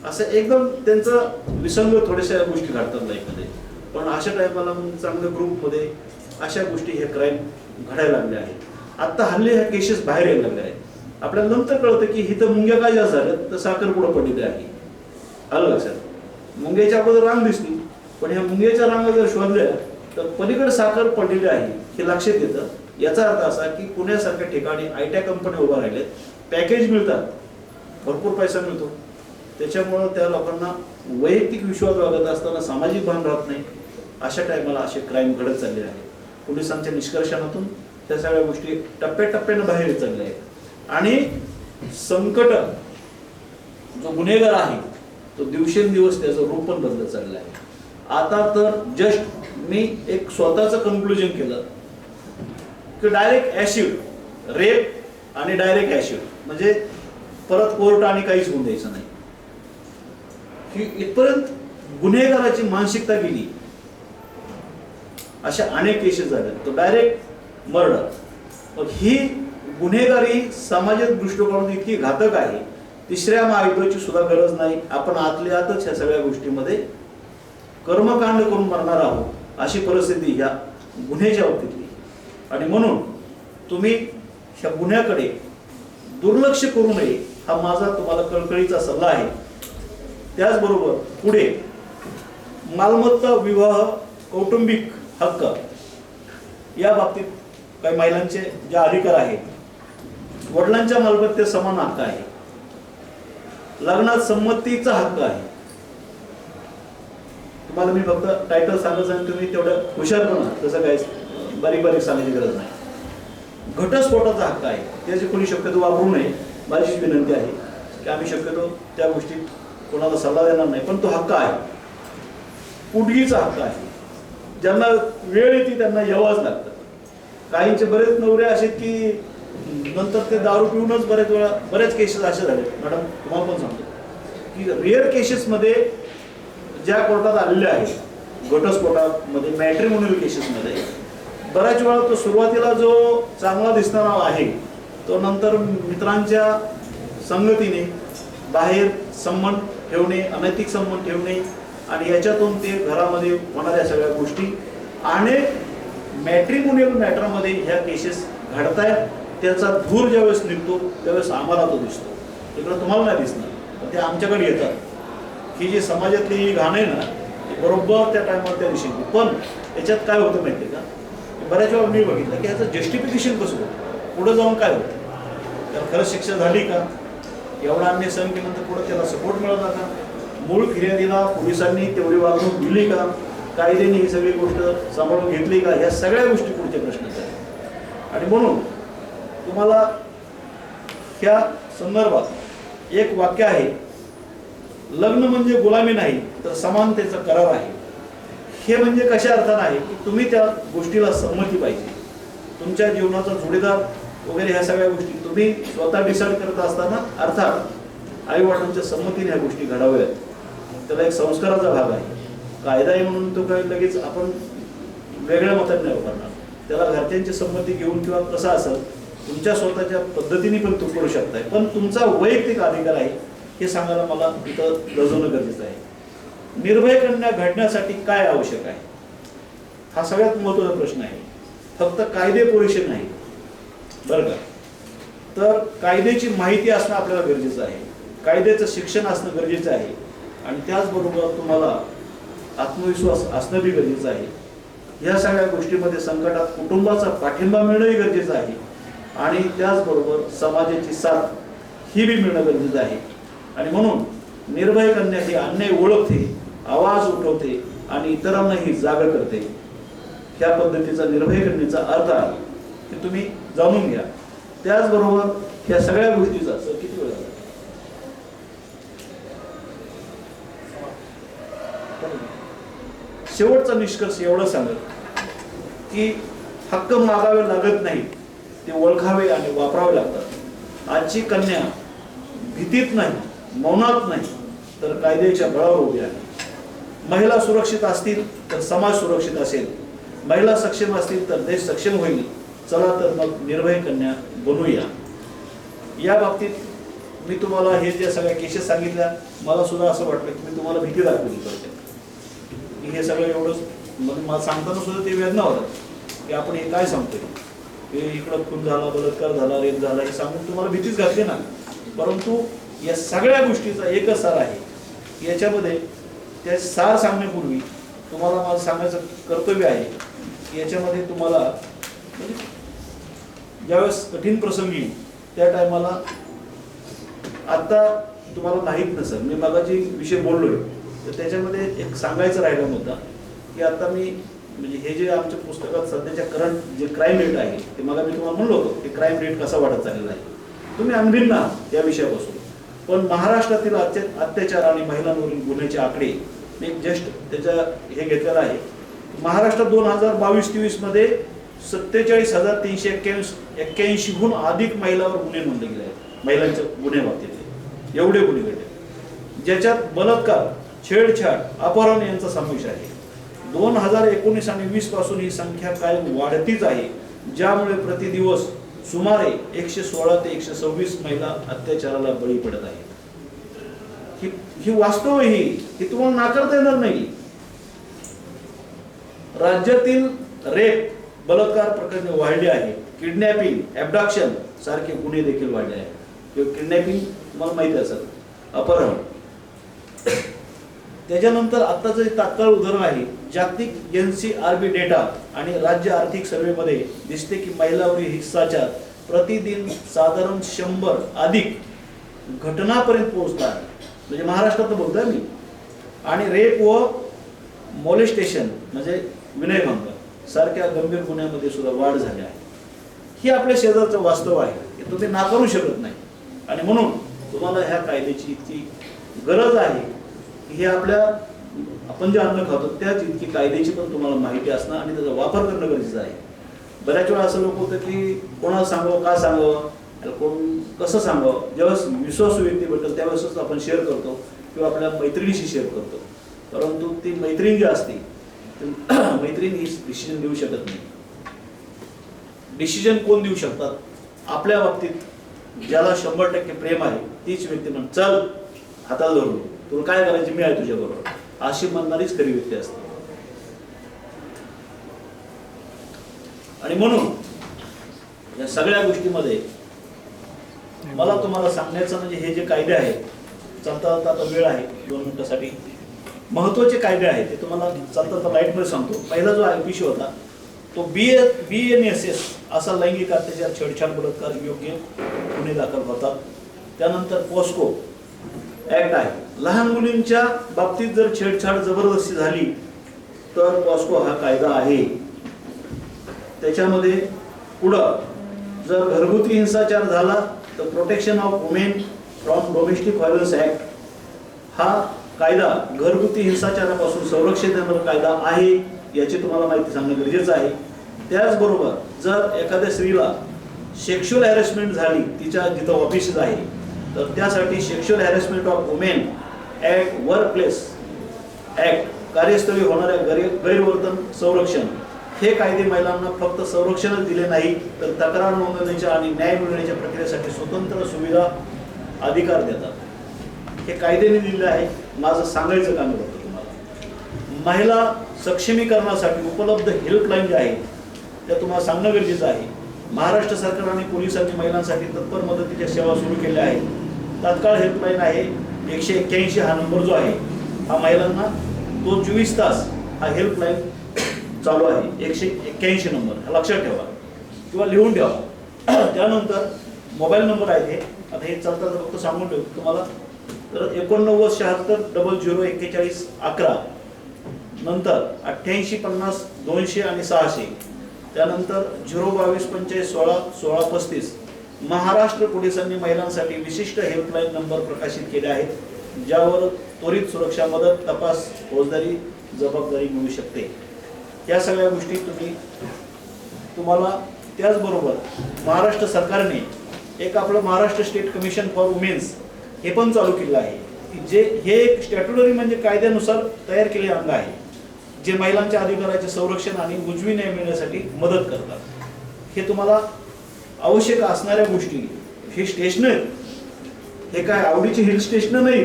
असं एकदम त्यांचं विसंग थोड्याशा गोष्टी घडतात लाईफमध्ये. पण अशा टायमाला मग चांगल्या ग्रुपमध्ये अशा गोष्टी हे क्राईम घडायला लागले आहेत. आत्ता हल्ली ह्या केसेस बाहेर यायला लागल्या आहेत. आपल्याला नंतर कळतं की इथं मुंग्या काय जास्त झाल्यात तर साखर पुढं पडलेली आहे. आलं लक्षात. मुंग्याच्या अगोदर रांग दिसली, पण ह्या मुंग्याच्या रांगा जर शोधल्या तर पलीकडे साखर पडलेली आहे हे लक्षात येतं. याचा अर्थ असा की पुण्यासारख्या ठिकाणी आयटी कंपनी उभा राहिल्यात, पॅकेज मिळतात, भरपूर पैसा मिळतो. त्याच्यामुळं त्या लोकांना वैयक्तिक विश्वास वागत असताना सामाजिक भान राहत नाही. अशा टायमाला असे क्राईम घडत चालले आहेत. पोलिसांच्या निष्कर्षणातून त्या सगळ्या गोष्टी टप्प्याटप्प्यानं बाहेर येत चालल्या आहेत. आणि संकट जो गुन्हेगार आहे तो दिवसेंदिवस त्याचं रूप पण बदलत चाललं आहे. आता तर जस्ट मी एक स्वतःचं कन्क्लुजन केलं की डायरेक्ट ॲसिड रेप आणि डायरेक्ट ॲसिड म्हणजे परत कोर्ट आणि काहीच होऊन द्यायचं नाही, की इथपर्यंत गुन्हेगाराची मानसिकता गेली. अशा अनेक केसेस झाल्या. तो डायरेक्ट मर्डर. मग ही गुन्हेगारी सामाजिक दृष्टिकोनातून इतकी घातक आहे, तिसऱ्या महायुद्धाची सुद्धा गरज नाही. आपण आतल्या आतच ह्या सगळ्या गोष्टीमध्ये कर्मकांड करून मरणार आहोत, अशी परिस्थिती ह्या गुन्ह्याच्या बाबतीतली. आणि म्हणून तुम्ही ह्या गुन्ह्याकडे दुर्लक्ष करू नये, हा माझा तुम्हाला कळकळीचा सल्ला आहे. त्याचबरोबर पुढे मालमत्ता, विवाह, कौटुंबिक हक्क या बाबतीत काही महिलांचे जे अधिकार आहेत, वडिलांच्या मालमत्तेत समान हक्क आहे, लग्नात संमतीचा हक्क आहे. तुम्हाला मी फक्त टायटल सांगायचं आणि तुम्ही तेवढं हुशार बना, तसं काय बारीक बारीक सांगायची गरज नाही. घटस्फोटाचा हक्क आहे, त्याची कोणी शक्यतो वापरू नये, माझी विनंती आहे की आम्ही शक्यतो त्या गोष्टीत कोणाला सल्ला देणार नाही, पण तो हक्क आहे. पुडगीचा हक्क आहे, ज्यांना वेळ येते त्यांना यावंच लागतं. काहींचे बरेच नवरे असे की नंतर ते दारू पिऊनच बरेच केसेस असे झाले. मॅडम तुम्हाला पण सांगतो की रेअर केसेसमध्ये ज्या कोर्टात आलेल्या आहेत घटस्फोटामध्ये, मॅट्रिमोनियल केसेसमध्ये बऱ्याच वेळा तो सुरुवातीला जो चांगला दिसणारा आहे तो नंतर मित्रांच्या संगतीने बाहेर संबंध ठेवणे, अनैतिक संबंध ठेवणे आणि याच्यातून ते घरामध्ये होणाऱ्या सगळ्या गोष्टी अनेक मॅट्रिमोनियल मॅटरमध्ये ह्या केसेस घडतायत. त्याचा धूर ज्यावेळेस निघतो त्यावेळेस आम्हाला तो दिसतो, इकडं तुम्हाला नाही दिसणार, पण ते आमच्याकडे येतात. ही जी समाजातली ही घाण आहे ना, ती बरोबर त्या टायमावर त्या दिवशी. पण याच्यात काय होतं माहिती आहे का, बऱ्याच वेळा मी बघितलं की ह्याचं जस्टिफिकेशन कसं होतं, पुढं जाऊन काय होतं, तर खरंच शिक्षा झाली का, एवढा अन्याय सहन केल्यानंतर पुढे त्याला सपोर्ट मिळाला का, मूळ फिर्यादीला पोलिसांनी तेवढी वागणूक दिली का, कायद्याने ही सगळी गोष्ट सांभाळून घेतली का, ह्या सगळ्या गोष्टी पुढचे प्रश्न आहेत. आणि म्हणून तुम्हाला ह्या संदर्भात एक वाक्य आहे, लग्न म्हणजे गुलामी नाही तर समानतेचा करार आहे. हे म्हणजे कशा अर्थानं आहे की तुम्ही त्या गोष्टीला संमती पाहिजे. तुमच्या जीवनाचा जोडीदार वगैरे ह्या सगळ्या गोष्टी तुम्ही स्वतः डिसाईड करत असताना अर्थात आई वडिलांच्या संमतीने ह्या गोष्टी घडाव्यात. त्याला एक संस्काराचा भाग आहे. कायदा आहे म्हणून तो काही लगेच आपण वेगळ्या मताने नाही वापरणार. त्याला घरच्यांची संमती घेऊन किंवा कसं असेल तुमच्या स्वतःच्या पद्धतीने पण तो करू शकताय, पण तुमचा वैयक्तिक अधिकार आहे हे सांगायला मला इथं गरजणं गरजेचं आहे. निर्भय कन्या घडण्यासाठी काय आवश्यक आहे, हा सगळ्यात महत्त्वाचा प्रश्न आहे. फक्त कायदे पुरेसे नाही बरं का, तर कायद्याची माहिती असणं आपल्याला गरजेचं आहे, कायद्याचं शिक्षण असणं गरजेचं आहे आणि त्याचबरोबर तुम्हाला आत्मविश्वास असणं बी गरजेचं आहे. या सगळ्या गोष्टीमध्ये संकटात कुटुंबाचा पाठिंबा मिळणंही गरजेचं आहे आणि त्याचबरोबर समाजाची साथ ही बी मिळणं गरजेचं आहे. आणि म्हणून निर्भय कन्या ही अन्याय ओळखते, आवाज उठवते आणि इतरांनाही जागा करते. ह्या पद्धतीचा निर्भय कन्याचा अर्थ आहे की तुम्ही जाणून घ्या. त्याचबरोबर ह्या सगळ्या गोष्टीचा किती वेळ झाला, शेवटचा निष्कर्ष एवढं सांगत की हक्क मागावे लागत नाही, ते ओळखावे आणि वापरावे लागतात. आजची कन्या भीतीत नाही, मौनात नाही, तर कायद्याच्या बळावर उभी आहे. महिला सुरक्षित असतील तर समाज सुरक्षित असेल, महिला सक्षम असतील तर देश सक्षम होईल. चला तर मग निर्भय कन्या बनूया. या बाबतीत मी तुम्हाला हे जे सगळ्या केसेस सांगितल्या, मला सुद्धा असं वाटलं की मी तुम्हाला भीती दाखवली पाहिजे. हे सगळं एवढंच मला सांगताना सुद्धा ते वेदना होतात की आपण हे काय सांगतोय, हे इकडं खून झाला, बलात्कार झाला, रेप झाला हे सांगून तुम्हाला भीतीच घातली ना. परंतु या सगळ्या गोष्टीचा एकच सार आहे. याच्यामध्ये त्या सार सांगण्यापूर्वी तुम्हाला मला सांगायचं कर्तव्य आहे की याच्यामध्ये तुम्हाला म्हणजे ज्यावेळेस कठीण प्रसंग येईल त्या टायमाला, आता तुम्हाला माहीत नसेल, मी मगाची विषय बोललोय तर त्याच्यामध्ये एक सांगायचं राहिला होता की आता मी म्हणजे हे जे आमच्या पुस्तकात सध्याच्या करंट जे क्राईम रेट आहे ते मग मी तुम्हाला म्हणलो होतो की क्राईम रेट कसा वाढत चाललेला आहे, तुम्ही अनभिन्न आहात या विषयापासून. पण महाराष्ट्रातील अत्याचार आणि महिलांवरील गुन्ह्याचे आकडे मी जस्ट त्याच्या हे घेतलेलं आहे. महाराष्ट्रात 2022-23 मध्ये 47,381हून अधिक महिलांवर गुन्हे नोंदले गेले आहेत. महिलांच्या गुन्हे बाबतीत एवढे गुन्हे घडले, ज्याच्यात बलात्कार, छेडछाड, अपहरण यांचा समावेश आहे. 2019 आणि 20 पासून ही संख्या कायम वाढतीच आहे, ज्यामुळे प्रतिदिवस सुमारे 116 ते 126 महिला अत्याचाराला बळी पडत आहेत. ही वास्तव ही तुम्हाला नाकारता येणार नाही. राज्यातील रेप, बलात्कार प्रकरणे वाढली आहे. किडनॅपिंग, ॲबडक्शन सारखे गुन्हे देखील वाढले आहेत. किडनॅपिंग तुम्हाला माहिती असेल, अपहरण. त्याच्यानंतर आत्ताचं जे तात्काळ उदाहरण आहे, जागतिक NCRB डेटा आणि राज्य आर्थिक सर्वेमध्ये दिसते की महिलांवरील हिंसाचार प्रतिदिन साधारण 100 अधिक घटनापर्यंत पोहोचतात. म्हणजे महाराष्ट्रात बोलतोय मी. आणि रेप व मोलेस्टेशन म्हणजे विनयभंग सारख्या गंभीर गुन्ह्यामध्ये सुद्धा वाढ झाली आहे. ही आपल्या शेजारचं वास्तव आहे, हे तुम्ही नाकारू शकत नाही. आणि म्हणून तुम्हाला ह्या कायद्याची इतकी गरज आहे की हे आपल्या आपण जे अन्न खातो त्याच इतकी कायद्याची पण तुम्हाला माहिती असणं आणि त्याचा वापर करणं गरजेचं आहे. बऱ्याच वेळा असं लोक होतं की कोणाला सांगावं, का सांगावं, कोण कसं सांगावं. ज्यावेळेस विश्वासू व्यक्ती भेटेल त्यावेळेसच आपण शेअर करतो किंवा आपल्या मैत्रिणीशी शेअर करतो. परंतु ती मैत्रीण जी असते, मैत्रीण ही डिसिजन देऊ शकत नाही. डिसिजन कोण देऊ शकतात? आपल्या बाबतीत ज्याला 100% प्रेम आहे तीच व्यक्ती म्हण, चल हाताला धरून, तुला काय करायचे, मी आहे तुझ्या बरोबर, अशी म्हणणारीच खरी व्यक्ती असते. आणि म्हणून या सगळ्या गोष्टीमध्ये मला तुम्हाला सांगण्याचं म्हणजे हे जे कायदे आहेत, चालता आता वेळ आहे 2 मिनिटासाठी, महत्वाचे कायदे आहेत ते तुम्हाला चालता लाईटमध्ये सांगतो. पहिला जो विषय होता तो BNSS असा लैंगिक अत्याचार, छेडछाड, बलात्कार योग्य गुन्हे दाखल होतात. त्यानंतर पॉस्को ऍक्ट आहे. लहान मुलींच्या बाबतीत जर छेडछाड, जबरदस्ती झाली तर पॉस्को हा कायदा आहे. त्याच्यामध्ये पुढं जर घरगुती हिंसाचार झाला तर protection of women from domestic violence act हा कायदा घरगुती हिंसाचारापासून संरक्षण देणारा कायदा आहे, याची तुम्हाला माहिती सांगणं गरजेचं आहे. त्याचबरोबर जर एखाद्या स्त्रीला सेक्शुअल हॅरेसमेंट झाली, तिच्या जिथं ऑफिसेस आहे, तर त्यासाठी sexual harassment of women at work place act, कार्यस्थळी होणाऱ्या गैरवर्तन संरक्षण, हे कायदे महिलांना फक्त संरक्षणच दिले नाही तर तक्रार नोंदवण्याच्या आणि न्याय मिळवण्याच्या प्रक्रियेसाठी स्वतंत्र सुविधा, अधिकार देतात. हे कायद्याने दिले आहे. माझं सांगायचं काम करतो तुम्हाला. महिला सक्षमीकरणासाठी उपलब्ध हेल्पलाईन जे आहे त्या तुम्हाला सांगणं गरजेचं आहे. महाराष्ट्र सरकार आणि पोलिसांनी महिलांसाठी तत्पर मदतीच्या सेवा सुरू केल्या आहेत. तात्काळ हेल्पलाईन आहे 181 हा नंबर जो आहे हा महिलांना तो 24 तास हा हेल्पलाईन चालू आहे. 181 नंबर हा लक्षात ठेवा किंवा लिहून ठेवा. त्यानंतर मोबाईल नंबर आहे आता हे चालतात फक्त सांगून ठेवतो तुम्हाला. तर 8976004111 नंतर 8850 200 आणि 600. त्यानंतर 02245161635. महाराष्ट्र पोलिसांनी महिलांसाठी विशिष्ट हेल्पलाईन नंबर प्रकाशित केले आहेत, ज्यावर त्वरित सुरक्षा मदत, तपास, फौजदारी जबाबदारी मिळू शकते. या सगळ्या गोष्टी तुम्हाला त्याचबरोबर महाराष्ट्र सरकारने एक आपलं Maharashtra state commission for women's हे पण चालू केलं आहे, जे हे एक स्टॅट्युटरी म्हणजे कायद्यानुसार तयार केलेले अंग आहे, जे महिलांच्या अधिकाराचे संरक्षण आणि उजवी न्याय मिळण्यासाठी मदत करतात. हे तुम्हाला आवश्यक असणाऱ्या गोष्टी, हे स्टेशनरी हे काय आवडीची हिल स्टेशन नाही,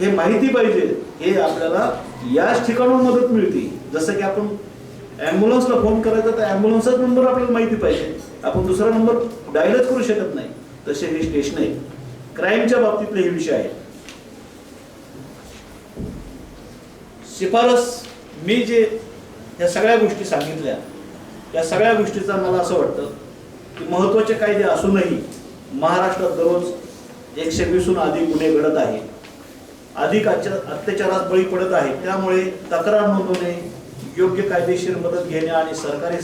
हे माहिती पाहिजे. हे आपल्याला याच ठिकाणाहून मदत मिळते. जसं की आपण ॲम्ब्युलन्सला फोन करायचा तर ॲम्ब्युलन्सचाच नंबर आपल्याला माहिती पाहिजे, आपण दुसरा नंबर डायलच करू शकत नाही. तसे हे स्टेशन आहे. क्राईमच्या बाबतीतले हे विषय आहे. शिफारस मी जे या सगळ्या गोष्टी सांगितल्या, या सगळ्या गोष्टीचा मला असं वाटतं की महत्त्वाचे कायदे असूनही महाराष्ट्रात दररोज 120हून अधिक गुन्हे घडत आहे, अधिक अत्याचारास बळी पडत आहे. त्यामुळे तक्रार नोंदवणे, योग्य कायदेशीर मदत घेणे आणि सरकारी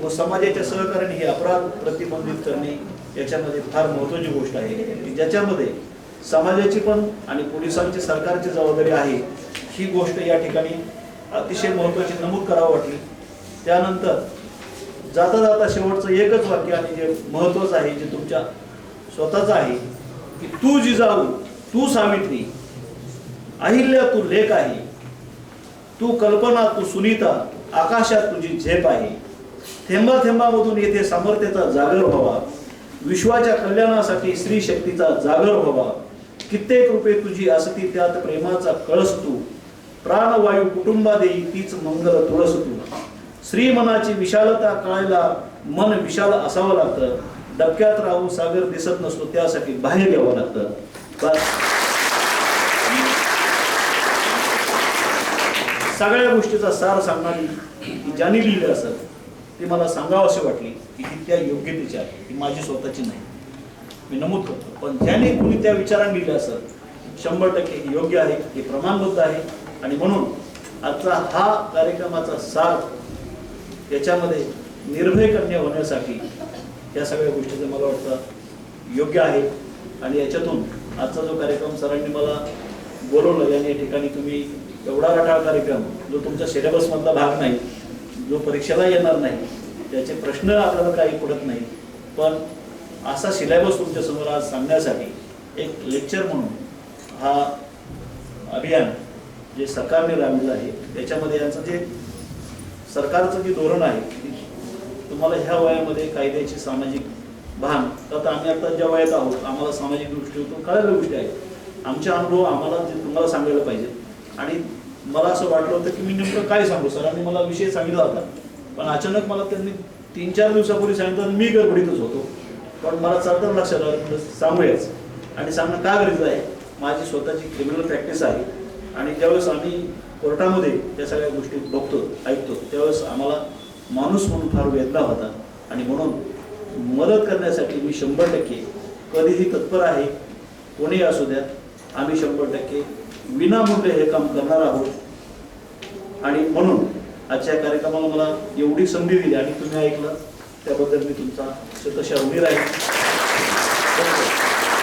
व समाजाच्या सहकार्याने हे अपराध प्रतिबंधित करणे याच्यामध्ये फार महत्त्वाची गोष्ट आहे की ज्याच्यामध्ये समाजाची पण आणि पोलिसांची सरकारची जबाबदारी आहे. ही गोष्ट या ठिकाणी अतिशय महत्त्वाची नमूद करावं वाटली. त्यानंतर जाता जाता शेवटचं एकच वाक्य आणि जे महत्त्वाचं आहे, जे तुमच्या स्वतःचं आहे की तू जिजाऊ, तू सावित्री, अहिल्या तू लेख आहे, तू कल्पना, तू सुनीता, आकाशात तुझी झेप आहे. थेंबा थेंबामधून येथे सामर्थ्याचा जागर व्हावा, विश्वाच्या कल्याणासाठी स्त्री शक्तीचा जागर व्हावा. कित्येक रूपे तुझी असती त्यात प्रेमाचा कळस तू, प्राणवायू कुटुंबा देई तीच मंगल तुळस तू. श्री मनाची विशालता कळायला मन विशाल असावं लागतं. डबक्यात राहू सागर दिसत नसतो, त्यासाठी बाहेर यावं लागतं. बस सगळ्या गोष्टीचा सार सांगणारी ज्यांनी लिहिली असेल ती मला सांगावं असे वाटली की ती त्या योग्यतेची आहे, ती माझी स्वतःची नाही, मी नमूद करतो. पण ज्याने कुणी त्या विचाराने लिहिले असेल 100% हे योग्य आहे, हे प्रमाणबद्ध आहे. आणि म्हणून आजचा हा कार्यक्रमाचा सार याच्यामध्ये निर्भय कन्या होण्यासाठी या सगळ्या गोष्टीचं मला वाटतं योग्य आहे. आणि याच्यातून आजचा जो कार्यक्रम सरांनी मला बोलवलं, याने या ठिकाणी तुम्ही एवढा रटाळ कार्यक्रम जो तुमच्या सिलेबसमधला भाग नाही, जो परीक्षेला येणार नाही, त्याचे प्रश्न आपल्याला काही पडत नाही, पण असा सिलेबस तुमच्यासमोर आज सांगण्यासाठी एक लेक्चर म्हणून हा अभियान जे सरकारने राबविलं आहे, त्याच्यामध्ये यांचं जे सरकारचं जे धोरण आहे की तुम्हाला ह्या वयामध्ये कायद्याची सामाजिक भान, तर आम्ही आता ज्या वयात आहोत आम्हाला सामाजिक दृष्टीतून कळलेल्या गोष्टी आहेत, आमचे अनुभव आम्हाला जे तुम्हाला सांगायला पाहिजे. आणि मला असं वाटलं होतं की मी नेमकं काय सांगू. सरांनी मला विषय सांगितला होता, पण अचानक मला त्यांनी 3-4 दिवसापूर्वी सांगितलं, मी गडबडीतच होतो. पण मला चालतं लक्षात आलं सांगूयाच. आणि सांगणं का गरजेचं आहे, माझी स्वतःची क्रिमिनल प्रॅक्टिस आहे. आणि ज्यावेळेस आम्ही कोर्टामध्ये त्या सगळ्या गोष्टी बघतो, ऐकतो, त्यावेळेस आम्हाला माणूस म्हणून फार वेदना होता. आणि म्हणून मदत करण्यासाठी मी 100% कधीही तत्पर आहे. कोणीही असू द्या, आम्ही 100% विनामूल्य हे काम करणार आहोत. आणि म्हणून आजच्या कार्यक्रमाला मला एवढी संधी दिली आणि तुम्ही ऐकलं त्याबद्दल मी तुमचा शतशः ऋणी राहील.